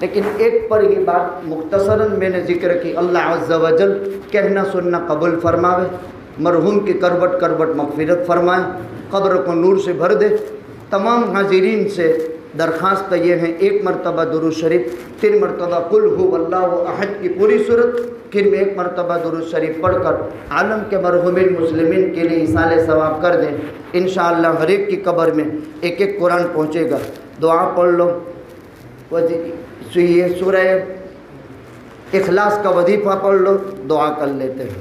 لیکن ایک پر ہی بات مختصراً میں نے ذکر کی، اللہ عز و جل کہنا سننا قبول فرماوے، مرحوم کی کربٹ کربٹ مغفرت فرمائے، قبر کو نور سے بھر دے۔ تمام حاضرین سے درخواست یہ ہے، ایک مرتبہ درود شریف، 3 مرتبہ قل هو اللہ احد کی پوری صورت، پھر میں 1 مرتبہ درود شریف پڑھ کر عالم کے مرحومین مسلمین کے لیے ایصال ثواب کر دیں۔ انشاءاللہ ہر ایک کی قبر میں ایک ایک قرآن پہنچے گا۔ دعا پڑھ لو، یہ سورہ اخلاص کا وظیفہ پڑھ لو، دعا کر لیتے ہیں۔